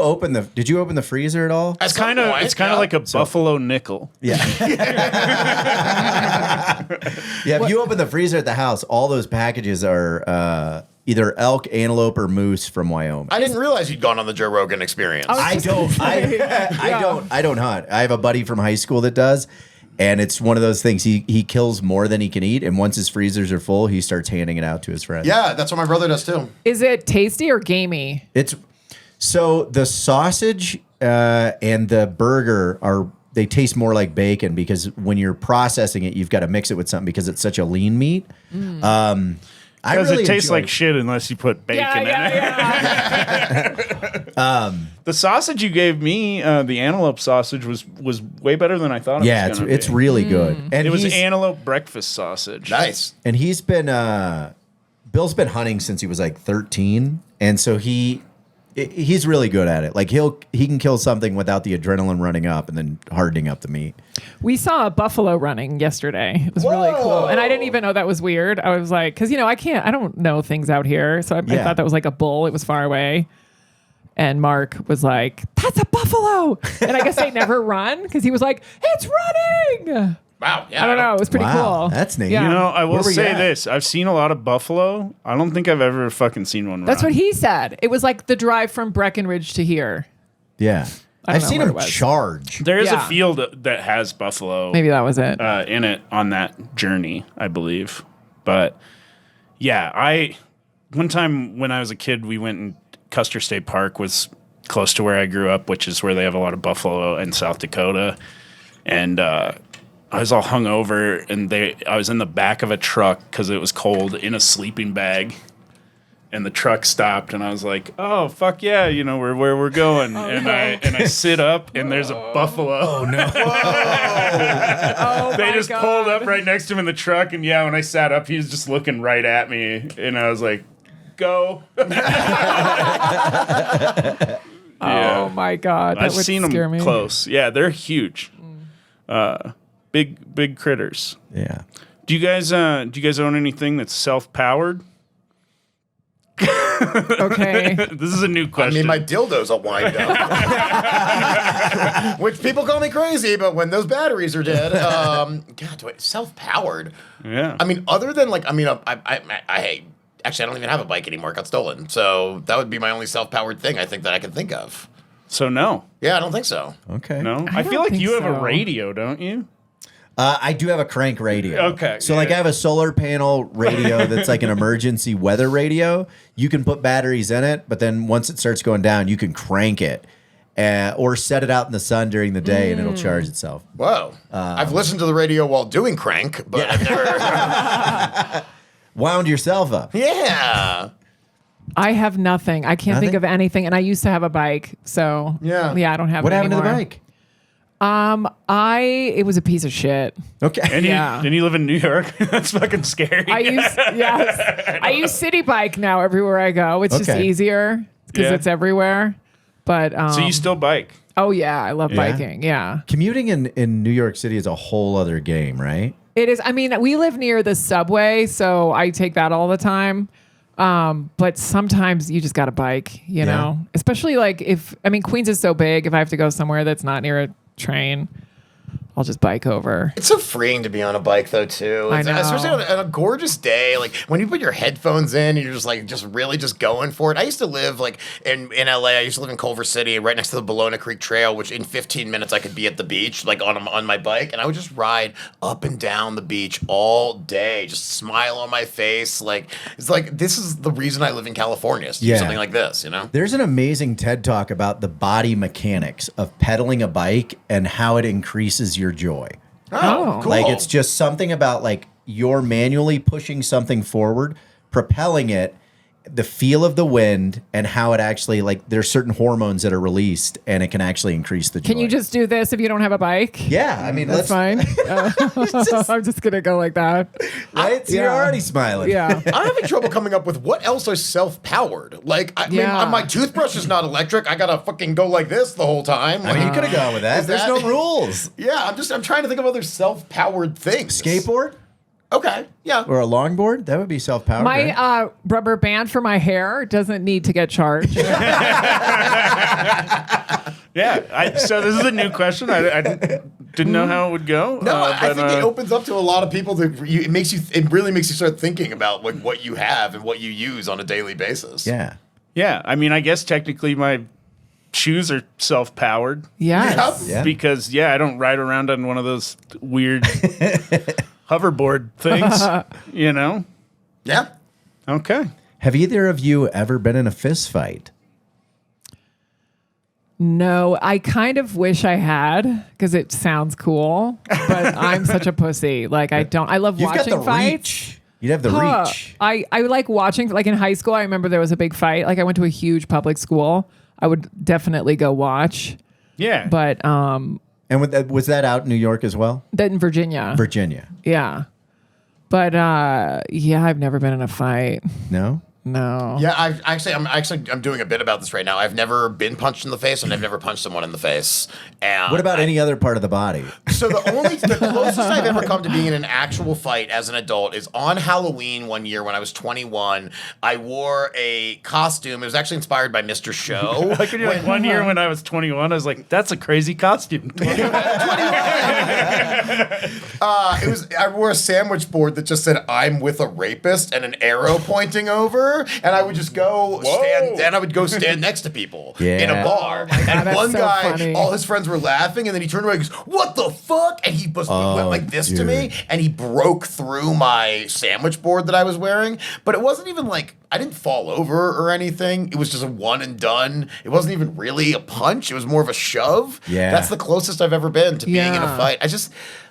did you open the freezer at all? At some Kind of, point, it's kind of like a buffalo nickel. Yeah. Yeah. If you open the freezer at the house, all those packages are either elk, antelope, or moose from Wyoming. I didn't realize you'd gone on the Joe Rogan Experience. I don't hunt. I have a buddy from high school that does, and it's one of those things. He kills more than he can eat, and once his freezers are full, he starts handing it out to his friends. Yeah, that's what my brother does too. Is it tasty or gamey? It's so the sausage and the burger they taste more like bacon because when you're processing it, you've got to mix it with something because it's such a lean meat. I Because really it tastes enjoy like shit unless you put bacon in it. The sausage you gave me, the antelope sausage, was way better than I thought it was going to it's be. really good. And It was he's- antelope breakfast sausage. Nice. And he's been Bill's been hunting since he was like 13, and so he's really good at it. Like he can kill something without the adrenaline running up and then hardening up the meat. We saw a buffalo running yesterday. It was really cool. And I didn't even know that was weird. I was like, because, I don't know things out here. So I thought that was like a bull. It was far away. And Mark was like, that's a buffalo. And I guess they never run because he was like, it's running. Wow. Yeah. I don't know. It was pretty Wow, cool. that's neat. Yeah. You know, I will Where were you say at? this. I've seen a lot of buffalo. I don't think I've ever fucking seen one run. That's what he said. It was like the drive from Breckenridge to here. Yeah. I don't I've know seen where him it was. charge. There is Yeah. a field that has buffalo Maybe that was it. in it on that journey, I believe. But yeah, one time when I was a kid, we went in Custer State Park, was close to where I grew up, which is where they have a lot of buffalo in South Dakota. And I was all hungover, and I was in the back of a truck because it was cold in a sleeping bag. And the truck stopped, and I was like, "Oh fuck yeah, where we're going." I sit up, and there's a buffalo. Oh no! Oh, They my just God. pulled up right next to him in the truck, and when I sat up, he was just looking right at me, and I was like, "Go!" Oh my God. That I've would seen scare them me. close. Yeah, they're huge, big critters. Yeah. Do you guys own anything that's self-powered? Okay. This is a new I question. mean, my dildo's a wind up. Which people call me crazy, but when those batteries are dead, self-powered. Yeah. I mean, other than I actually, I don't even have a bike anymore. It got stolen. So that would be my only self-powered thing I think that I can think of. So no. Yeah, I don't think so. Okay. No? I I feel don't like think you have so. a radio, don't you? I do have a crank radio. Okay, So like I have a solar panel radio that's like an emergency weather radio. You can put batteries in it, but then once it starts going down, you can crank it or set it out in the sun during the day and it'll charge itself. Whoa. I've listened to the radio while doing crank, but I've never... Wound yourself up. Yeah. I have nothing. I can't think Nothing? of anything. And I used to have a bike. So, Yeah. I don't have What it happened to the anymore. bike? It was a piece of shit. Okay. And Yeah. you live in New York? That's fucking scary. I use City Bike now everywhere I go. It's just Okay. easier because Yeah. it's everywhere. But So you still bike? oh yeah, I love biking. Yeah. Commuting in New York City is a whole other game, right? It is. I mean, we live near the subway, so I take that all the time. But sometimes you just got to bike, you know, especially like Queens is so big. If I have to go somewhere that's not near a train, I'll just bike over. It's so freeing to be on a bike, though, too. I know. Especially on a gorgeous day, like when you put your headphones in, and you're just really going for it. I used to live like in LA. I used to live in Culver City, right next to the Bologna Creek Trail, which in 15 minutes I could be at the beach, like on my bike, and I would just ride up and down the beach all day, just smile on my face. Like it's like this is the reason I live in California, is to do something like this, you know. There's an amazing TED Talk about the body mechanics of pedaling a bike and how it increases your joy. Oh. Cool. Like it's just something about like you're manually pushing something forward, propelling it, the feel of the wind, and how it actually like there's certain hormones that are released and it can actually increase the joy. Can you just do this if you don't have a bike? Yeah, I mean That's fine. I'm just gonna go like that. right? So you're Yeah. already smiling. Yeah. I'm having trouble coming up with what else are self-powered. Like, I mean, my toothbrush is not electric. I gotta fucking go like this the whole time. I mean, you could have gone with that. Is There's that- no rules. Yeah, I'm trying to think of other self-powered things. Skateboard Okay, yeah. or a longboard, that would be self-powered. right? My rubber band for my hair doesn't need to get charged. Yeah. So this is a new question. I didn't know how it would go. No, I but, think it opens up to a lot of people. It really makes you start thinking about like what you have and what you use on a daily basis. Yeah. Yeah. I mean, I guess technically my shoes are self-powered. Yes. Yeah. Because I don't ride around on one of those weird hoverboard things, you know? Yeah. Okay. Have either of you ever been in a fist fight? No, I kind of wish I had because it sounds cool, but I'm such a pussy. Like I love You've got watching the fights. reach. You'd have the Huh. reach. I like watching, like in high school, I remember there was a big fight. Like I went to a huge public school. I would definitely go watch. Yeah. But And was that out in New York as well? then in Virginia. Virginia. Yeah. But I've never been in a fight. No? No. Yeah, I'm doing a bit about this right now. I've never been punched in the face, and I've never punched someone in the face. And What about any other part of the body? So the closest I've ever come to being in an actual fight as an adult is on Halloween one year when I was 21. I wore a costume. It was actually inspired by Mr. Show. I could do like one year when I was 21. I was like, that's a crazy costume. I wore a sandwich board that just said "I'm with a rapist" and an arrow pointing over, and I would just go stand next to people in a bar. And that's one so guy, funny. all his friends were laughing, and then he turned around and goes, "What the fuck?" And he went like this to me, and he broke through my sandwich board that I was wearing. But it wasn't even like I didn't fall over or anything. It was just a one and done. It wasn't even really a punch. It was more of a shove. Yeah. That's the closest I've ever been to being in a Yeah. fight.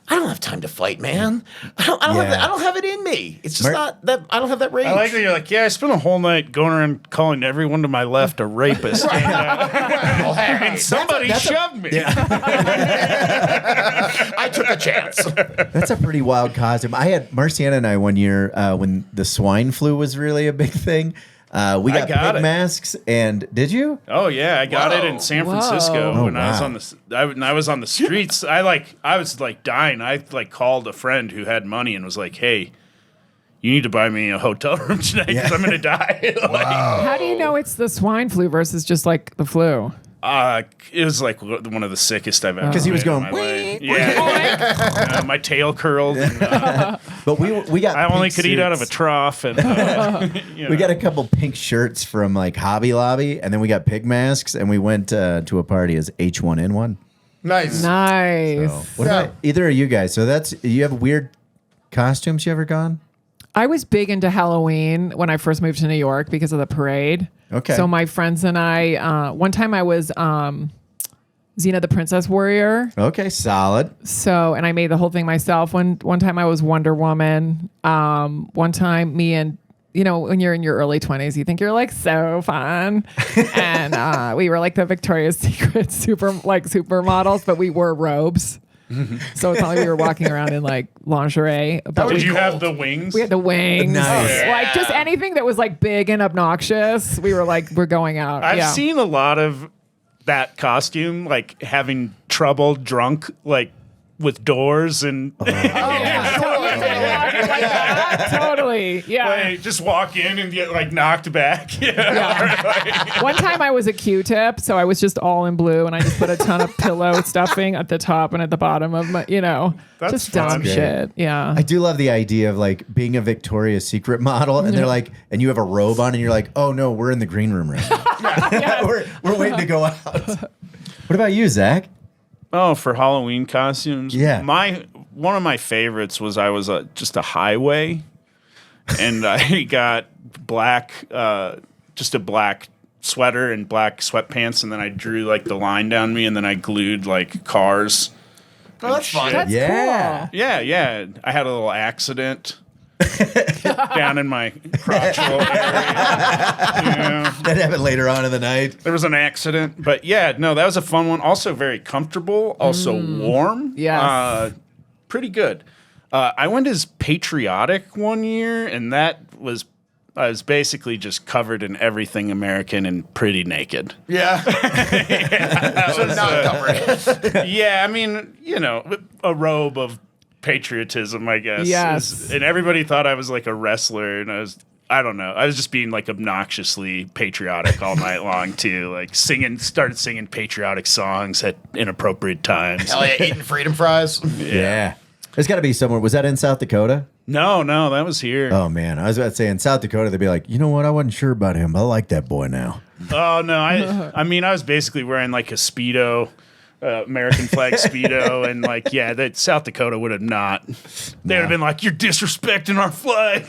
I don't have time to fight, man. I don't have it in me. It's just not that I don't have that rage. I like that you're like, I spent a whole night going around calling everyone to my left a rapist. Well, hey, And somebody shoved me. I took a chance. That's a pretty wild costume. I had Marciana and I one year when the swine flu was really a big thing. We got got pig it. masks, and did you? Oh yeah, I got it Whoa. in San Whoa. Francisco Oh, when I was wow. on I was on the streets. I was dying. I called a friend who had money and was like, "Hey, you need to buy me a hotel room tonight because I'm gonna die." How do you know it's the swine flu versus just like the flu? It was like one of the sickest I've ever. 'Cause he was been in going, my life. Yeah, my tail curled. And, But we got. I only pink could eat out of a suits. trough, and We got a couple pink shirts from like Hobby Lobby, and then we got pig masks, and we went to a party as H1N1. Nice. Nice. What about either of you guys? So you have weird costumes you ever gone? I was big into Halloween when I first moved to New York because of the parade. Okay. So my friends and I, one time I was Xena the Princess Warrior. Okay, solid. So, and I made the whole thing myself. One time I was Wonder Woman. One time me and when you're in your early 20s, you think you're like so fun. And we were like the Victoria's Secret supermodels, but we wore robes. So it's not like we were walking around in like lingerie. But Did you have the wings? we had the wings. Nice. Like just anything that was like big and obnoxious. We were like, we're going out. I've yeah. seen a lot of that costume, like having trouble drunk, like with doors and Totally. Yeah. like, just walk in and get like knocked back. Yeah. One time I was a Q-tip, so I was just all in blue, and I just put a ton of pillow stuffing at the top and at the bottom of my, That's just dumb fun. shit. Yeah. I do love the idea of like being a Victoria's Secret model, and they're like, and you have a robe on, and you're like, oh no, we're in the green room right now. we're waiting to go out. What about you, Zach? Oh, for Halloween costumes? Yeah. One of my favorites was I was just a highway, and I got just a black sweater and black sweatpants, and then I drew like the line down me, and then I glued like cars. Oh, that's fun. That's Yeah. cool. Yeah. I had a little accident down in my crotchal area. Yeah. That happened later on in the night. There was an accident, but yeah, no, that was a fun one. Also very comfortable, also warm. Yes. Pretty good. I went as patriotic one year, and I was basically just covered in everything American and pretty naked. Yeah. So not covered. Yeah, I mean, a robe of patriotism, I guess. Yes. And everybody thought I was like a wrestler, and I don't know. I was just being like obnoxiously patriotic all night long too. Like started singing patriotic songs at inappropriate times. Hell yeah, eating freedom fries. Yeah. There's got to be somewhere. Was that in South Dakota? No, that was here. Oh, man. I was about to say, in South Dakota, they'd be like, you know what? I wasn't sure about him, but I like that boy now. Oh, no. I mean, I was basically wearing like a Speedo, American flag Speedo. And like, yeah, that South Dakota would have not. They would have been like, you're disrespecting our flag.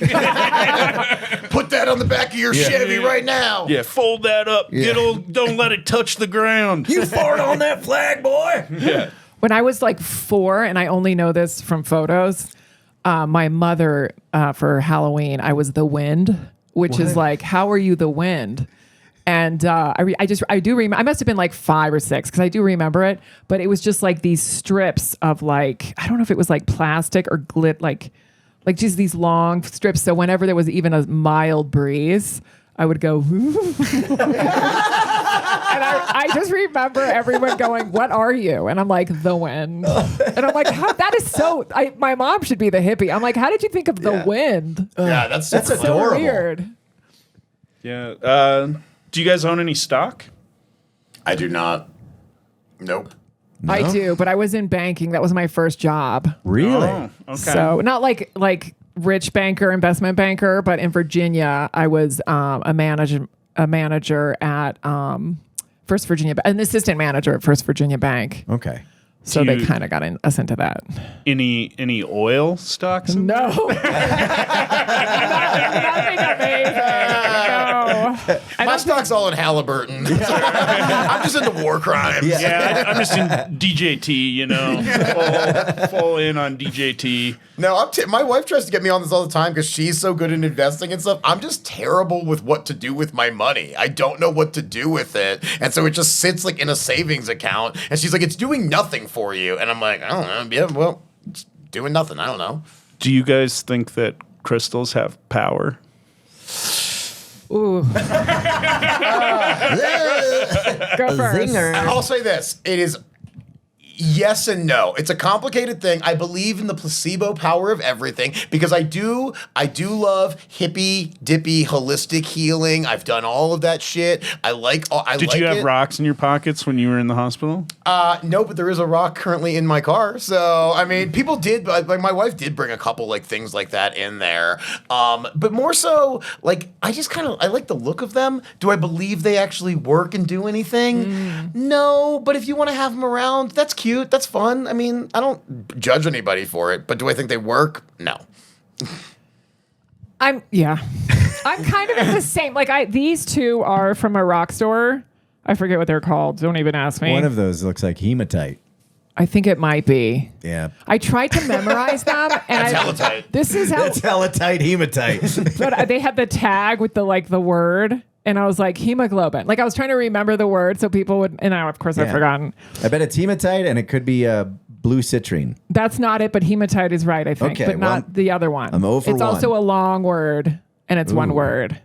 Put that on the back of your Chevy right now. Yeah, fold that up. Yeah. Don't let it touch the ground. You fart on that flag, boy. Yeah. When I was like 4, and I only know this from photos, my mother, for Halloween, I was the wind, which is like, how are you the wind? And I do remember, I must have been like 5 or 6 because I do remember it, but it was just like these strips of like, I don't know if it was like plastic or like just these long strips. So whenever there was even a mild breeze, I would go, and I just remember everyone going, what are you? And I'm like, the wind. And I'm like, that is so, my mom should be the hippie. I'm like, how did you think of the wind? Yeah, that's That's so adorable. So weird. Yeah. Do you guys own any stock? I do not. Nope. No? I do, but I was in banking. That was my first job. Really? Oh, okay. So not like rich banker, investment banker, but in Virginia, I was a manager at First Virginia, an assistant manager at First Virginia Bank. Okay. So Do they you- kind of got us into that. Any oil stocks? in No. there? Nothing amazing. No. My stock's all in Halliburton. I'm just into war crimes. Yeah, I'm just in DJT, full in on DJT. No, my wife tries to get me on this all the time because she's so good in investing and stuff. I'm just terrible with what to do with my money. I don't know what to do with it. And so it just sits like in a savings account. And she's like, it's doing nothing for you. And I'm like, I don't know. Yeah, well, it's doing nothing. I don't know. Do you guys think that crystals have power? Ooh. Go first. I'll say this. It is yes and no. It's a complicated thing. I believe in the placebo power of everything because I do love hippie, dippy, holistic healing. I've done all of that shit. Did you have rocks in your pockets when you were in the hospital? No, but there is a rock currently in my car. So, I mean, people did, like my wife did bring a couple like things like that in there. But more so, like I like the look of them. Do I believe they actually work and do anything? No, but if you want to have them around, that's cute. That's fun. I mean, I don't judge anybody for it, but do I think they work? No. I'm kind of in the same. Like these two are from a rock store. I forget what they're called. Don't even ask me. One of those looks like hematite. I think it might be. Yeah. I tried to memorize them, and That's hella tight. This is how. That's hella tight hematite. But they had the tag with the word, and I was like hemoglobin. Like I was trying to remember the word so people would. And now, of course, I've forgotten. I bet it's hematite, and it could be blue citrine. That's not it, but hematite is right, I think, Okay, but well, not the other one. I'm 0 for It's 1. also a long word, and it's one word.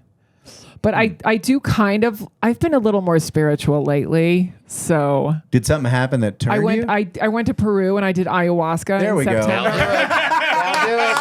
But I do kind of. I've been a little more spiritual lately, so Did something happen that turned you? I went to Peru and I did ayahuasca There in we go. September. I'll do it.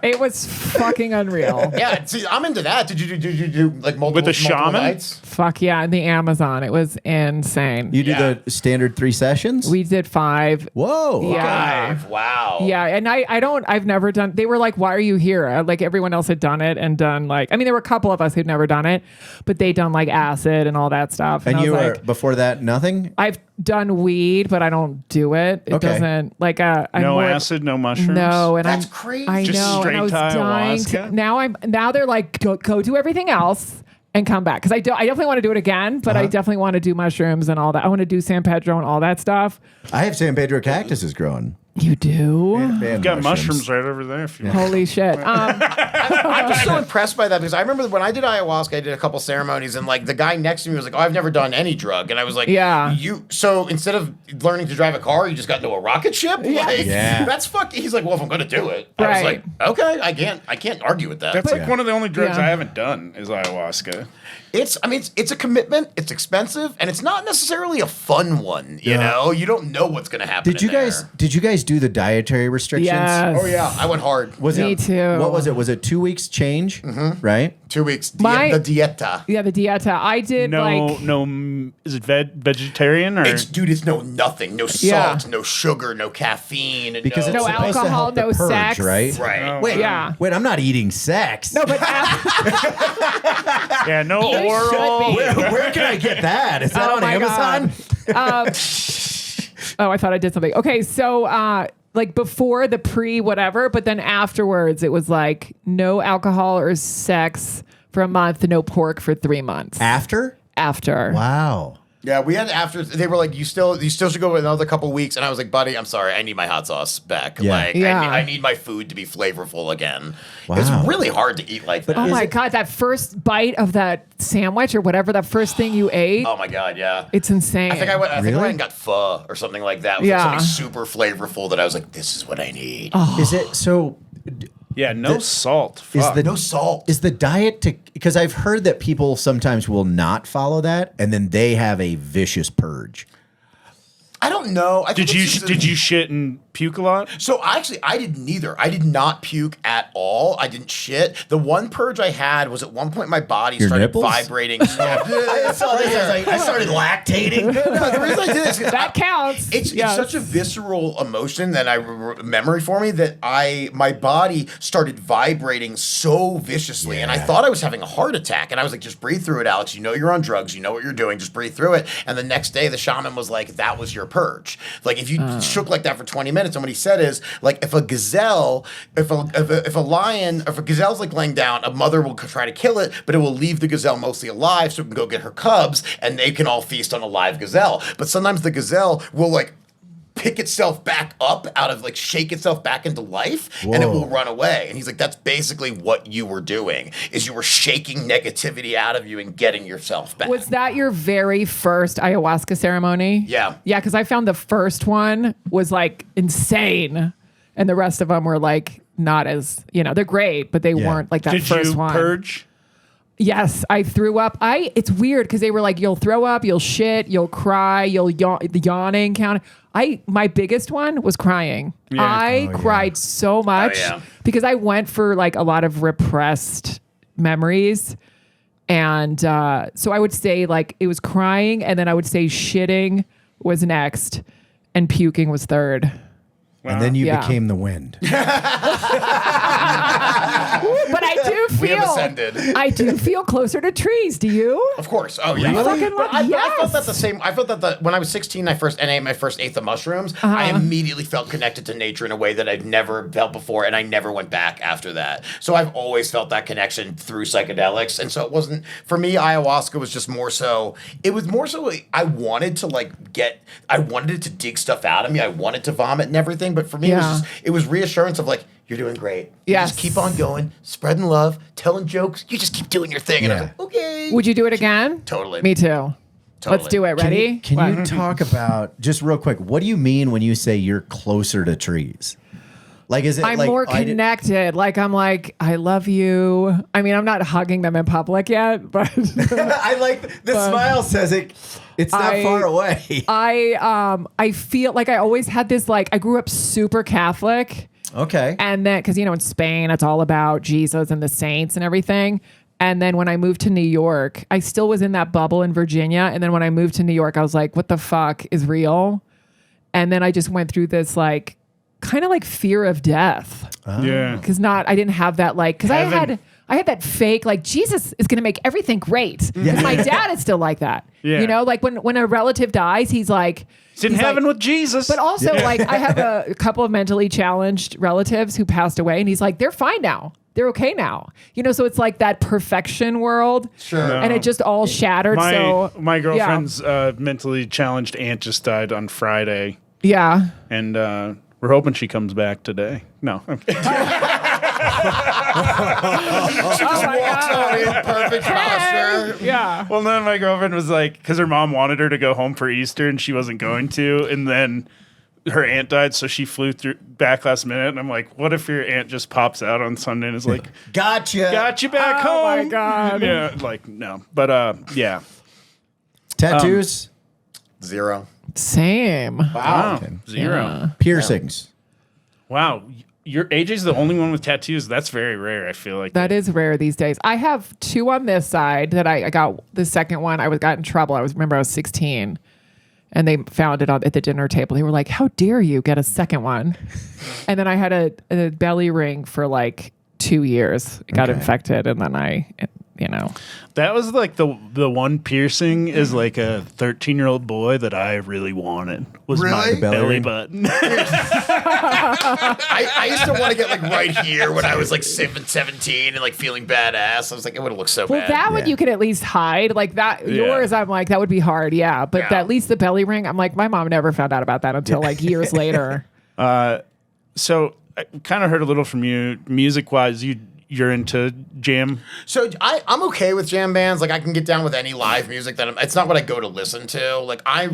It was fucking unreal. Yeah, see, I'm into that. Did you do like multiple With the shaman? nights? Fuck yeah, in the Amazon. It was insane. You do Yeah. the standard 3 sessions? We did 5. Whoa. Yeah. 5. Wow. Yeah, and I've never done. They were like, "Why are you here?" Like everyone else had done it and done like. I mean, there were a couple of us who'd never done it, but they done like acid and all that stuff. And I you was were, like, before that, nothing? I've done weed, but I don't do it. It Okay. doesn't like I'm No more- acid, no mushrooms. No, and That's I'm crazy. I Just know, straight and I was to dying. ayahuasca? Now they're like, go do everything else and come back because I definitely want to do it again, but I definitely want to do mushrooms and all that. I want to do San Pedro and all that stuff. I have San Pedro cactuses growing. You do? And Got mushrooms right over there. If you Holy shit! I'm just so impressed by that because I remember when I did ayahuasca, I did a couple ceremonies, and like the guy next to me was like, "Oh, I've never done any drug," and I was like, Yeah. you." So instead of learning to drive a car, you just got into a rocket ship. Like, Yeah. that's fucking. He's like, "Well, if I'm gonna do it," I was Right. like, "Okay, I can't argue with that." That's like one of the only drugs Yeah. I haven't done is ayahuasca. It's a commitment. It's expensive, and it's not necessarily a fun one. You know, you don't know what's gonna happen. Did you guys do the dietary restrictions? Yes. Oh yeah, I went hard. Was Me it, too. What was it? Was it 2 weeks change? Right? 2 weeks. My- The dieta. Yeah, the dieta. I did like. Is it vegetarian or? It's no nothing, no Yeah. salt, no sugar, no caffeine, Because no, it's No supposed to alcohol, help the no purge, sex. right? right. Wait, Yeah. wait, I'm not eating sex. No, but yeah, no You oral. should be. Where can I get that? Is that Oh on my Amazon? oh, I thought I did something. Okay, so like before the pre whatever, but then afterwards it was like no alcohol or sex for a month, no pork for 3 months. After? After. Wow. Yeah, we had after they were like, you still should go another couple weeks, and I was like, buddy, I'm sorry, I need my hot sauce back. Yeah. Like, Yeah. I need my food to be flavorful again. Wow. It's really hard to eat like that. Oh my God, that first bite of that sandwich or whatever, that first thing you ate, Oh my god, yeah. it's insane. I think I went Really? and got pho or something like that. It was Yeah. like something super flavorful that I was like, this is what I need. Is it so? Yeah, no salt. Is Fuck. the No salt. Is the diet to? Because I've heard that people sometimes will not follow that, and then they have a vicious purge. I don't know. I think Did you it's just did you shit and puke a lot? So I did neither. I did not puke at all. I didn't shit. The one purge I had was at one point my body Your started nipples? vibrating. I saw this. I was like, I started lactating. No, the reason I did this is that counts. it's Yes. such a visceral emotion that memory for me that my body started vibrating so viciously, and I Yeah. thought I was having a heart attack. And I was like, just breathe through it, Alex. You know you're on drugs. You know what you're doing. Just breathe through it. And the next day, the shaman was like, that was your purge. Like if you shook like that for 20 minutes, and what he said is like if a gazelle, if a lion, if a gazelle's like laying down, a mother will try to kill it, but it will leave the gazelle mostly alive so it can go get her cubs, and they can all feast on a live gazelle. But sometimes the gazelle will like pick itself back up out of like shake itself back into life, and it Whoa. will run away. And he's like, that's basically what you were doing, is you were shaking negativity out of you and getting yourself back. Was that your very first ayahuasca ceremony? Yeah. Yeah, because I found the first one was like insane, and the rest of them were like not as, they're great, but they weren't like that Did first you one. purge? Yes, I threw up. It's weird because they were like, you'll throw up, you'll shit, you'll cry, you'll the yawning count. My biggest one was crying. Yeah. I cried so much yeah. because I went for like a lot of repressed memories. And so I would say like it was crying, and then I would say shitting was next, and puking was third. And then you Yeah. became the wind. But I do We have feel ascended. did. I do feel closer to trees. Do you? Of course. Oh yeah. I fucking love. I Yes. felt that the same. I felt that when I was 16, I ate my first eighth of mushrooms. I immediately felt connected to nature in a way that I'd never felt before, and I never went back after that. So I've always felt that connection through psychedelics, and so it wasn't for me. Ayahuasca was just more so. It was more so. I wanted to I wanted it to dig stuff out of me. I wanted to vomit and everything, but for me, it was reassurance of like, you're doing great. You just keep on going, spreading love, telling jokes. You just keep doing your thing. And I was like, okay. Would you do it again? Totally. Me too. Totally. Let's do it. Ready? Can you talk about, just real quick, what do you mean when you say you're closer to trees? Like, is it I'm like, more connected. I'm like, I love you. I mean, I'm not hugging them in public yet, but I like the smile says it's not far away. I feel like I always had this, like, I grew up super Catholic. Okay. And then, because, in Spain, it's all about Jesus and the saints and everything. And then when I moved to New York, I still was in that bubble in Virginia. And then when I moved to New York, I was like, what the fuck is real? And then I just went through this, like, kind of like fear of death. Yeah. Because I didn't have that, like, because I had that fake, like, Jesus is going to make everything great. Yeah. My dad is still like that. Yeah. Like when a relative dies, he's like, It's in heaven with Jesus. but also, like, I have a couple of mentally challenged relatives who passed away, and he's like, they're fine now. They're okay now. So it's like that perfection world. Sure. And it just all shattered. My girlfriend's mentally challenged aunt just died on Friday. Yeah. And we're hoping she comes back today. No. She just walks out in perfect posture. Yeah. Well, then my girlfriend was like, because her mom wanted her to go home for Easter and she wasn't going to. And then her aunt died, so she flew back last minute. And I'm like, what if your aunt just pops out on Sunday and is like, got you back home? Oh, my God. Yeah, like, no. But, yeah. Tattoos? 0. Same. Wow. 0. Yeah. Piercings? Wow. Your AJ's the only one with tattoos. That's very rare, I feel like. That is rare these days. I have 2 on this side that I got. The second one, I got in trouble. I was 16, and they found it at the dinner table. They were like, "How dare you get a second one?" And then I had a belly ring for like 2 years. It got infected, and then That was like the one piercing is like a 13-year-old boy that I really wanted. Was my Really? belly button. I used to want to get like right here when I was like 17 and like feeling badass. I was like, it would have looked so Well, bad. that one you could at least hide. Like that, yours, I'm like, that would be hard. Yeah. But at least the belly ring, I'm like, my mom never found out about that until like years later. So I kind of heard a little from you, music-wise. You're into jam? So I'm okay with jam bands. Like I can get down with any live music it's not what I go to listen to. Like I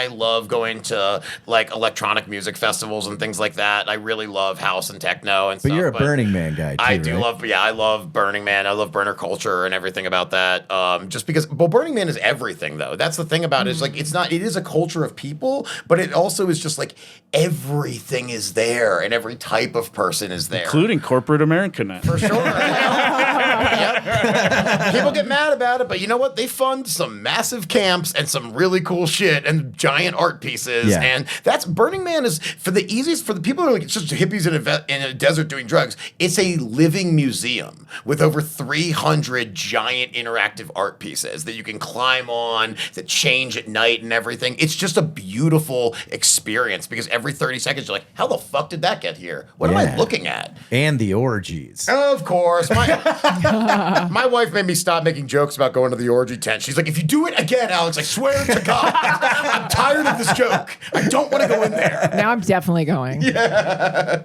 love going to like electronic music festivals and things like that. I really love house and techno and stuff. But you're a Burning Man guy too, I do right? I love Burning Man. I love burner culture and everything about that. Just because, Burning Man is everything though. That's the thing about it. Is like it is a culture of people, but it also is just like everything is there and every type of person is there. Including corporate America now. For sure. Yep. People get mad about it, but you know what? They fund some massive camps and some really cool shit and giant art pieces. Yeah. And that's Burning Man is for the people who are like it's just hippies in a desert doing drugs. It's a living museum with over 300 giant interactive art pieces that you can climb on, that change at night and everything. It's just a beautiful experience because every 30 seconds you're like, how the fuck did that get here? What am I looking at? And the orgies. Of course. My wife made me stop making jokes about going to the orgy tent. She's like, if you do it again, Alex, I swear to God, I'm tired of this joke. I don't want to go in there. Now I'm definitely going. Yeah.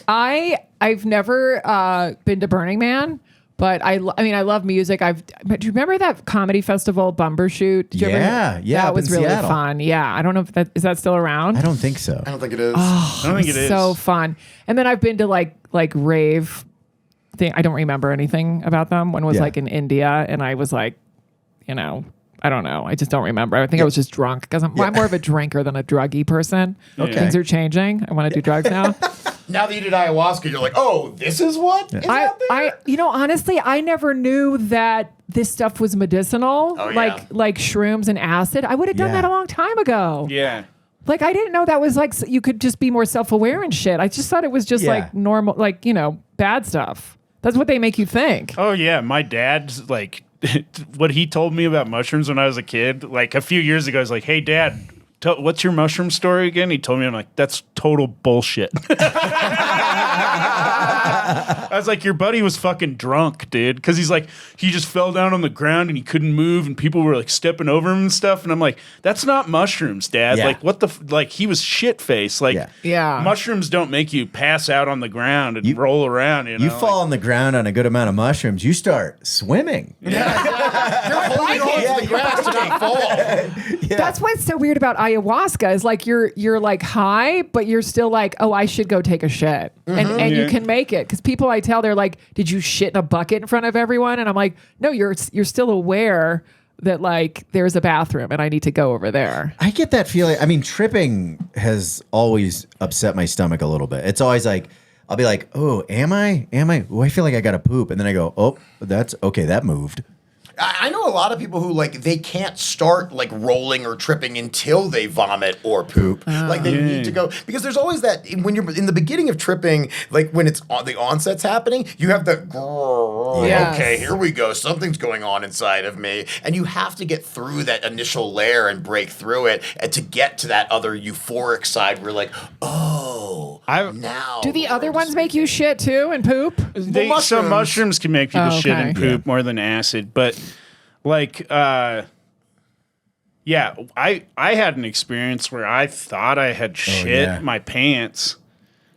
I've never been to Burning Man, but I mean, I love music. Do you remember that comedy festival Bumbershoot? Did you ever- Yeah, that was up in really Seattle. fun. Yeah, I don't know if is that still around? I don't think so. I don't think it is. I don't think it is. So fun. And then I've been to like rave thing. I don't remember anything about them. One was like in India, and I was like, I don't know. I just don't remember. I think I was just drunk because I'm more of a drinker than a druggy person. Okay. Things are changing. I want to do drugs now. Now that you did ayahuasca, you're like, oh, this is what is out there? Honestly, I never knew that this stuff was medicinal. Oh, yeah. Like shrooms and acid. I would have done Yeah. that a long time ago. Yeah. Like I didn't know that was like you could just be more self-aware and shit. I just thought it was just like normal, like bad stuff. That's what they make you think. Oh yeah, my dad's like what he told me about mushrooms when I was a kid. Like a few years ago, I was like, "Hey, Dad, what's your mushroom story again?" He told me, I'm like, "That's total bullshit." I was like, "Your buddy was fucking drunk, dude," because he's like, he just fell down on the ground and he couldn't move, and people were like stepping over him and stuff. And I'm like, "That's not mushrooms, Dad." Yeah. Like, what the like? He was shit faced. Like, Yeah. mushrooms don't make you pass out on the ground and roll around. You know, You fall on the ground on a good amount of mushrooms, you start swimming. You're holding on to the grass to not fall. That's what's so weird about ayahuasca is like you're like high, but you're still like, oh, I should go take a shit, and you can make it because people I tell they're like, did you shit in a bucket in front of everyone? And I'm like, no, you're still aware that like there's a bathroom and I need to go over there. I get that feeling. I mean, tripping has always upset my stomach a little bit. It's always like, I'll be like, oh, am I? Oh, I feel like I got to poop. And then I go, oh, that's okay. That moved. I know a lot of people who like they can't start like rolling or tripping until they vomit or poop. Like they need to go because there's always that when you're in the beginning of tripping, like when it's the onset's happening, you have the Yes. okay, here we go, something's going on inside of me, and you have to get through that initial layer and break through it, and to get to that other euphoric side where like, oh, now Do the other ones make you shit too and poop? Some mushrooms can make people Oh, shit okay. and poop more than acid, but like, yeah, I had an experience where I thought I had shit my pants,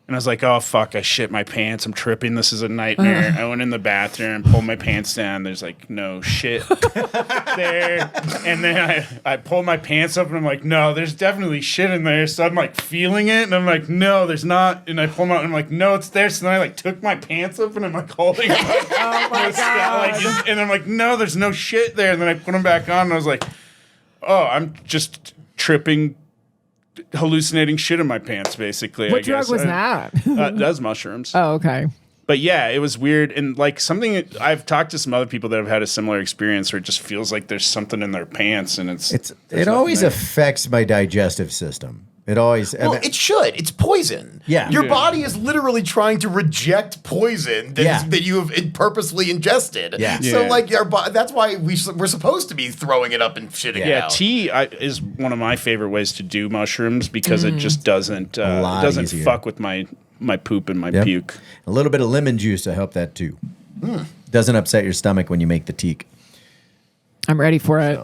and I was like, oh fuck, I shit my pants. I'm tripping. This is a nightmare. I went in the bathroom, pulled my pants down. There's like no shit there, and then I pulled my pants up, and I'm like, no, there's definitely shit in there. So I'm like feeling it, and I'm like, no, there's not. And I pull them out, and I'm like, no, it's there. So then I like took my pants up, and I'm like holding them. Oh my god! And I'm like, no, there's no shit there. And then I put them back on, and I was like, oh, I'm just tripping, hallucinating shit in my pants, basically. What I guess. drug was that? That was mushrooms. Oh, okay. But yeah, it was weird. And like something, I've talked to some other people that have had a similar experience where it just feels like there's something in their pants, and It always affects my digestive system. It always. Well, it should. It's poison. Yeah. Your Yeah. body is literally trying to reject poison that you have purposely ingested. Yeah. So, Yeah. like, that's why we're supposed to be throwing it up and shitting it Yeah, out. tea is one of my favorite ways to do mushrooms because it just doesn't lot easier. fuck with my poop and my puke. A little bit of lemon juice to help that too. Doesn't upset your stomach when you make the teak. I'm ready for it.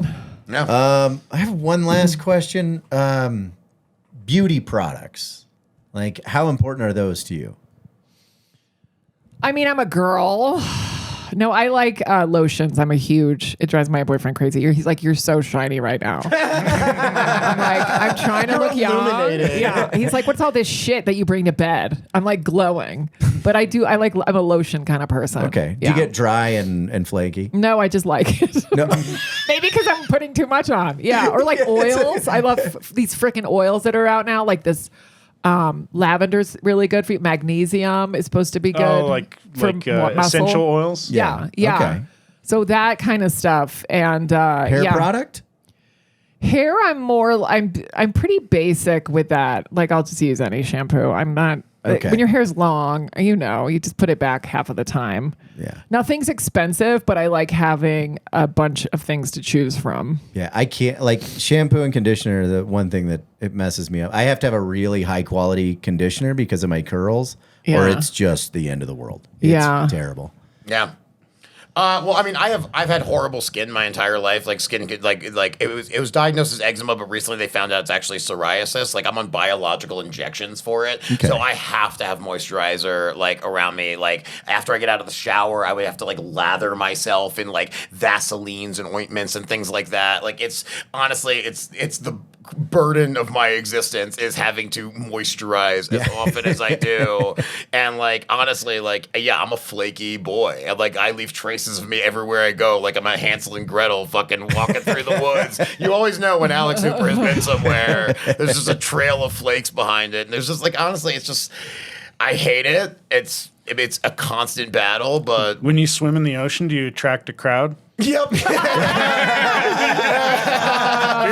No. I have one last question. Beauty products, like how important are those to you? I mean, I'm a girl. No, I like lotions. It drives my boyfriend crazy. He's like, you're so shiny right now. I'm like, I'm trying to look young. illuminated. Yeah. He's like, what's all this shit that you bring to bed? I'm like glowing. But I'm a lotion kind of person. Okay. Do Yeah. you get dry and flaky? No, I just like it. No. Maybe because I'm putting too much on. Yeah. Or like oils. I love these freaking oils that are out now. Like this lavender's really good for you. Magnesium is supposed to be good. Oh, like muscle. essential oils? Yeah. Yeah. Okay. So that kind of stuff. And Hair yeah. product? Hair, I'm pretty basic with that. Like I'll just use any shampoo. I'm not Okay. when your hair's long, you just put it back half of the time. Yeah. Nothing's expensive, but I like having a bunch of things to choose from. Yeah, I can't like shampoo and conditioner. The one thing that it messes me up, I have to have a really high quality conditioner because of my curls, or Yeah. it's just the end of the world. It's Yeah. terrible. Yeah. Well, I mean, I've had horrible skin my entire life. Like skin, like it was diagnosed as eczema, but recently they found out it's actually psoriasis. Like I'm on biological injections for it, so I have to have moisturizer like around me. Like after I get out of the shower, I would have to like lather myself in like Vaselines and ointments and things like that. Like it's honestly, it's the burden of my existence is having to moisturize as often as I do. And like honestly, like yeah, I'm a flaky boy. And like I leave traces of me everywhere I go. Like I'm a Hansel and Gretel fucking walking through the woods. You always know when Alex Hooper has been somewhere. There's just a trail of flakes behind it. And there's just like honestly, it's just I hate it. It's a constant battle, but When you swim in the ocean, do you attract a crowd? Yep. You're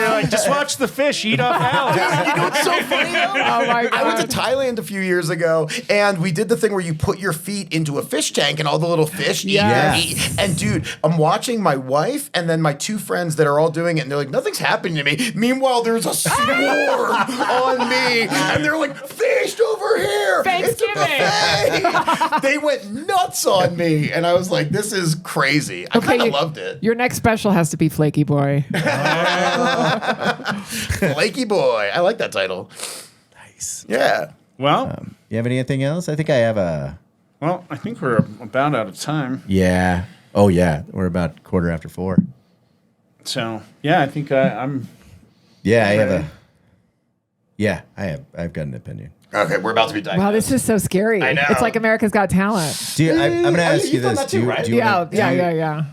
like, just watch the fish eat off Alex. You know what's so funny though? Oh my I went to God. Thailand a few years ago, and we did the thing where you put your feet into a fish tank, and all the little fish Yes. eat. And dude, I'm watching my wife and then my two friends that are all doing it, and they're like, nothing's happening to me. Meanwhile, there's a swarm on me, and they're like, fish over here. Thanksgiving. They went nuts on me, and I was like, this is crazy. I kind of loved it. Your next special has to be Flaky Boy. Flaky Boy. I like that title. Nice. Yeah. Well, You have anything else? I think I have a. well, I think we're about out of time. Yeah. Oh yeah. We're about 4:15. So yeah, I think I'm. Yeah, I have Ready? a. Yeah, I've got an opinion. Okay, we're about to be diagnosed. Wow, this is so scary. I know. It's like America's Got Talent. Do you, I'm going to ask you you've done this. that too, right? Yeah.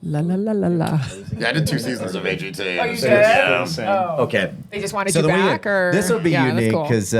La la la la la. Yeah, I did 2 seasons of AGT. Oh, you did? Yeah. Okay. They just wanted So you the back, or this will be Yeah, that's unique cool. because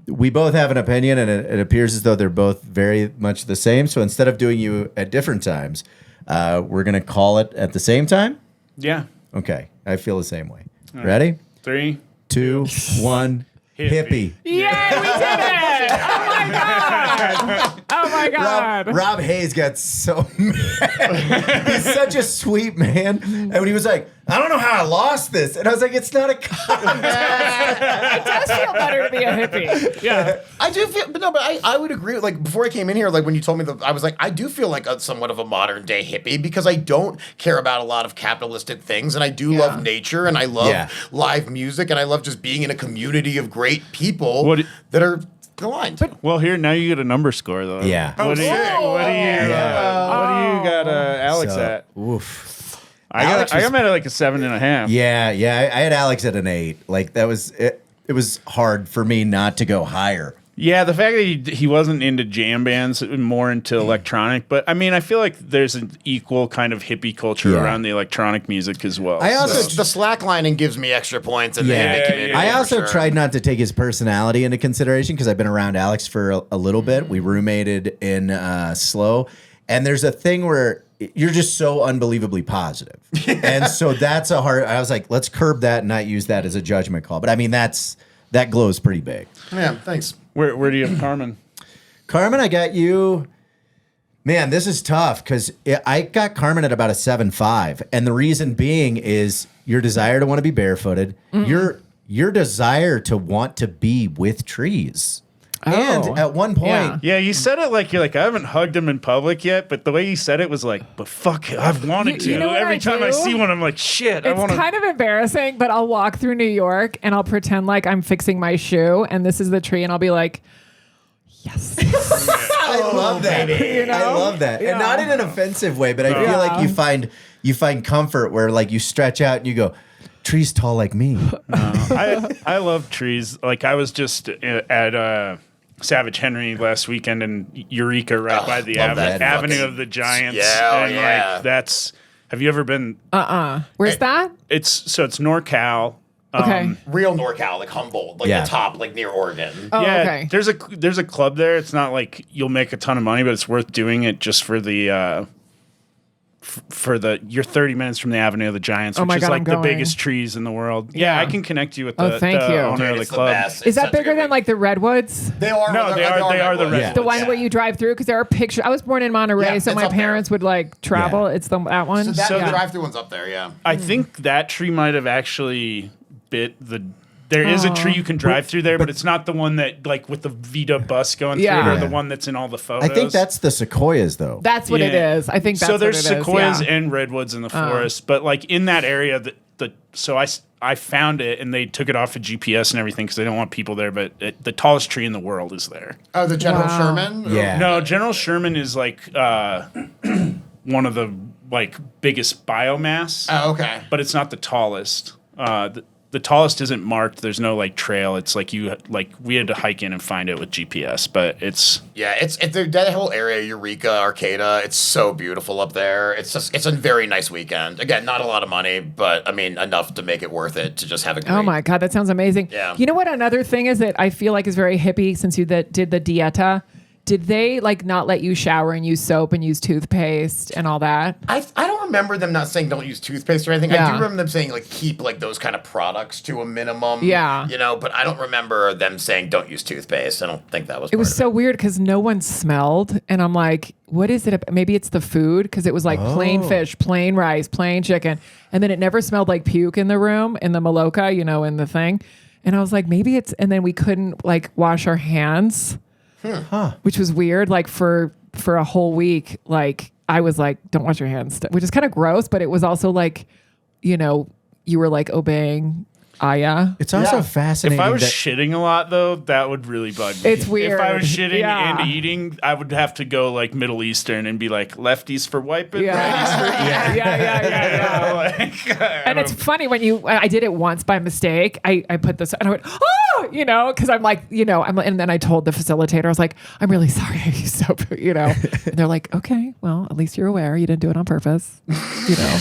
we both have an opinion, and it appears as though they're both very much the same. So instead of doing you at different times, we're going to call it at the same time. Yeah. Okay, I feel the same way. Ready? 3. 2, 1. Hippie. Yay, we did it! Oh my god! Oh my god! Rob Hayes got so mad. He's such a sweet man. And when he was like, I don't know how I lost this. And I was like, it's not a contest. It does feel better to be a hippie. Yeah. I do feel, but I would agree. Like before I came in here, like when you told me that, I was like, I do feel like somewhat of a modern day hippie because I don't care about a lot of capitalistic things, and I do love nature, and I love live music, and I love just being in a community of great people that are aligned. Well, here now you get a number score though. Yeah. What do you got, Alex So, at? oof. I got him at like a 7.5. Yeah. I had Alex at an 8. Like that was it. It was hard for me not to go higher. Yeah, the fact that he wasn't into jam bands, more into electronic. But I mean, I feel like there's an equal kind of hippie culture around the electronic music as well. I also The slacklining gives me extra points in the hippie community. I for also sure. tried not to take his personality into consideration because I've been around Alex for a little bit. We roommated in Slow, and there's a thing where you're just so unbelievably positive. And so that's a hard. I was like, let's curb that and not use that as a judgment call. But I mean, that glows pretty big. Yeah, thanks. Where do you have Carmen? Carmen, I got you. Man, this is tough because I got Carmen at about a 7.5, and the reason being is your desire to want to be barefooted, your desire to want to be with trees. And at one point, Yeah, you said it like you're like, I haven't hugged him in public yet, but the way you said it was like, but fuck it, I've wanted to. You know what Every I time I do? see one, I'm like, shit, I It's want to. kind of embarrassing, but I'll walk through New York and I'll pretend like I'm fixing my shoe and this is the tree, and I'll be like, yes. I love that. You know? I love that. And not in an offensive way, but I feel like you find comfort where like you stretch out and you go, trees tall like me. I love trees. Like I was just at Savage Henry last weekend in Eureka, right by the love that Avenue fucking- of the Giants. Yeah, and yeah. like that's. Have you ever been? Where's that? It's NorCal. Okay. Real NorCal, like Humboldt, like the top, like near Oregon. Oh, Yeah, okay. there's a club there. It's not like you'll make a ton of money, but it's worth doing it just for the you're 30 minutes from the Avenue of the Giants, Oh which my is God, like I'm the going. biggest trees in the world. Yeah, I can connect you with the, thank the you. owner of Dude, the it's the club. best. Is It's that such a bigger good than week. like the Redwoods? They are. No, they are the Redwoods. Redwoods. The one where you drive through, because there are pictures. I was born in Monterey, Yeah, so it's my up there. parents would like travel. Yeah. It's that one. So that So the the- drive-through one's up there, yeah. I think that tree might have actually bit the. There is a tree you can drive through there, but it's not the one that like with the Vita bus going through it, or the one that's in all the photos. I think that's the sequoias though. That's what it Yeah. is. I think that's so. There's what it is. sequoias Yeah. and redwoods in the forest, but like in that area, so I found it and they took it off of GPS and everything because they don't want people there. But the tallest tree in the world is there. Oh, the General Wow. Sherman? Yeah. No, General Sherman is like one of the like biggest biomass, Oh, okay. but it's not the tallest. The tallest isn't marked. There's no like trail. It's like we had to hike in and find it with GPS, but it's Yeah, it's that whole area, Eureka, Arcata. It's so beautiful up there. It's a very nice weekend. Again, not a lot of money, but I mean enough to make it worth it to just have a great. Oh my God, that sounds amazing. Yeah. You know what? Another thing is that I feel like is very hippie since you did the dieta Did they like not let you shower and use soap and use toothpaste and all that? I don't remember them not saying don't use toothpaste or anything. I Yeah. do remember them saying like keep like those kind of products to a minimum. Yeah. You know, but I don't remember them saying don't use toothpaste. I don't think that was. It was so weird because no one smelled, and I'm like, what is it? Maybe it's the food because it was like plain fish, plain rice, plain chicken, and then it never smelled like puke in the room in the Maloka, you know, in the thing. And I was like, maybe it's. And then we couldn't like wash our hands, which was weird. Like for a whole week, like I was like, don't wash your hands, which is kind of gross, but it was also like, you know, you were like obeying Aya. It's also fascinating. If I was that- shitting a lot, though, that would really bug me. It's weird. If I was shitting Yeah. and eating, I would have to go like Middle Eastern and be like lefties for wiping, Yeah. righties for eating. Yeah. Like, And it's funny when I did it once by mistake. I put this and I went, oh, you know, because I'm like, you know, and then I told the facilitator, I was like, I'm really sorry I used soap, you know. And they're like, okay, well, at least you're aware. You didn't do it on purpose, you know.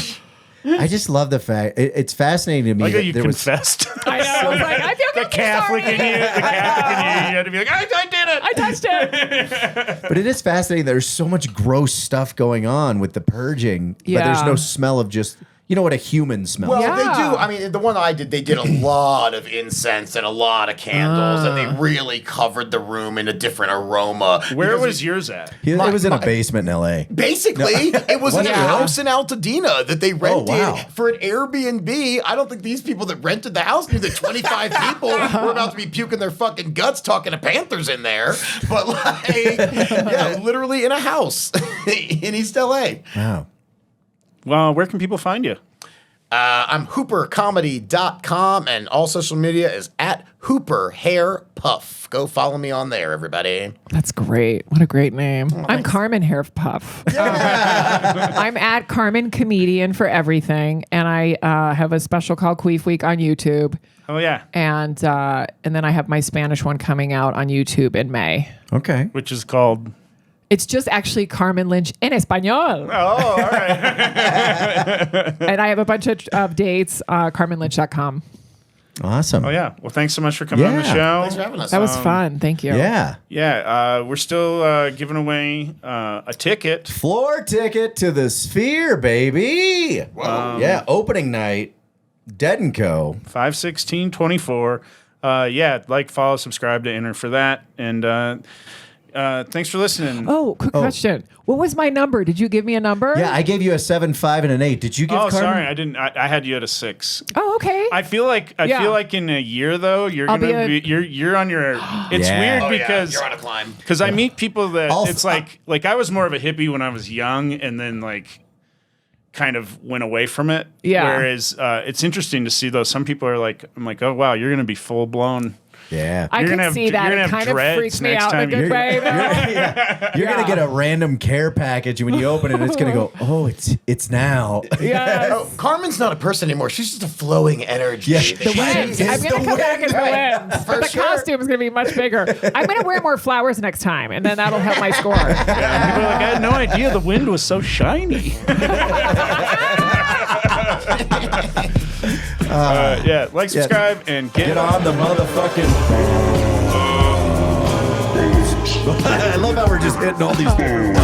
I just love the fact it's fascinating to me like that you there was confessed. I know. I was like, I feel The Catholic in you, you had to be like, I did it. I touched it. But it is fascinating. There's so much gross stuff going on with the purging, but there's Yeah. no smell of just, you know what a human smells. Well, Yeah. they do. I mean, the one I did, they did a lot of incense and a lot of candles, and they really covered the room in a different aroma. Where Because was yours at? It was in a basement in L.A. Basically, it was in a Yeah. house in Altadena that they rented wow. for an Airbnb. I don't think these people that rented the house knew that 25 people were about to be puking their fucking guts talking to panthers in there. But like, yeah, literally in a house in East LA. Wow. Well, where can people find you? I'm hoopercomedy.com, and all social media is at Hooper Hair Puff. Go follow me on there, everybody. That's great. What a great name. I'm Carmen Hair Puff. I'm at Carmen Comedian for everything, and I have a special called Queef Week on YouTube, Oh yeah, and then I have my Spanish one coming out on YouTube in May. Okay. which is called. It's just actually Carmen Lynch en español. Oh, all right. And I have a bunch of dates, carmenlynch.com. Awesome. Oh yeah. Well, thanks so much for coming on the Yeah. show. Thanks for having us. That was fun. Thank you. Yeah. Yeah, we're still giving away a ticket. Floor ticket to the Sphere, baby. Yeah. Opening night. Dead & Co. 5/16/24. Yeah, like, follow, subscribe to enter for that. And thanks for listening. Oh, quick question. What was my number? Did you give me a number? Yeah, I gave you a 7, 5, and an 8. Did you give Oh, Carmen? sorry, I didn't. I had you at a 6. Oh, okay. I feel like in a year though you're I'll gonna be you're on your. It's Yeah. weird Oh, yeah, because you're on a climb. I meet people that Also- it's like I was more of a hippie when I was young and then like kind of went away from it. Yeah. Whereas it's interesting to see though some people are like I'm like, oh wow, you're gonna be full blown. Yeah. I You're can gonna have- see that. you're gonna It have kind of dreads freaks me next out in a time good you're- way. though. You're gonna get a random care package, and when you open it, it's gonna go, oh, it's now. Yes. Oh, Carmen's not a person anymore. She's just a flowing energy. Yeah. The wind. I'm going to come back as the wind. But the costume is going to be much bigger. I'm going to wear more flowers next time, and then that'll help my score. Yeah, people are like, I had no idea the wind was so shiny. Yeah, like, subscribe, and Get on the motherfucking. I love how we're just hitting all these buttons.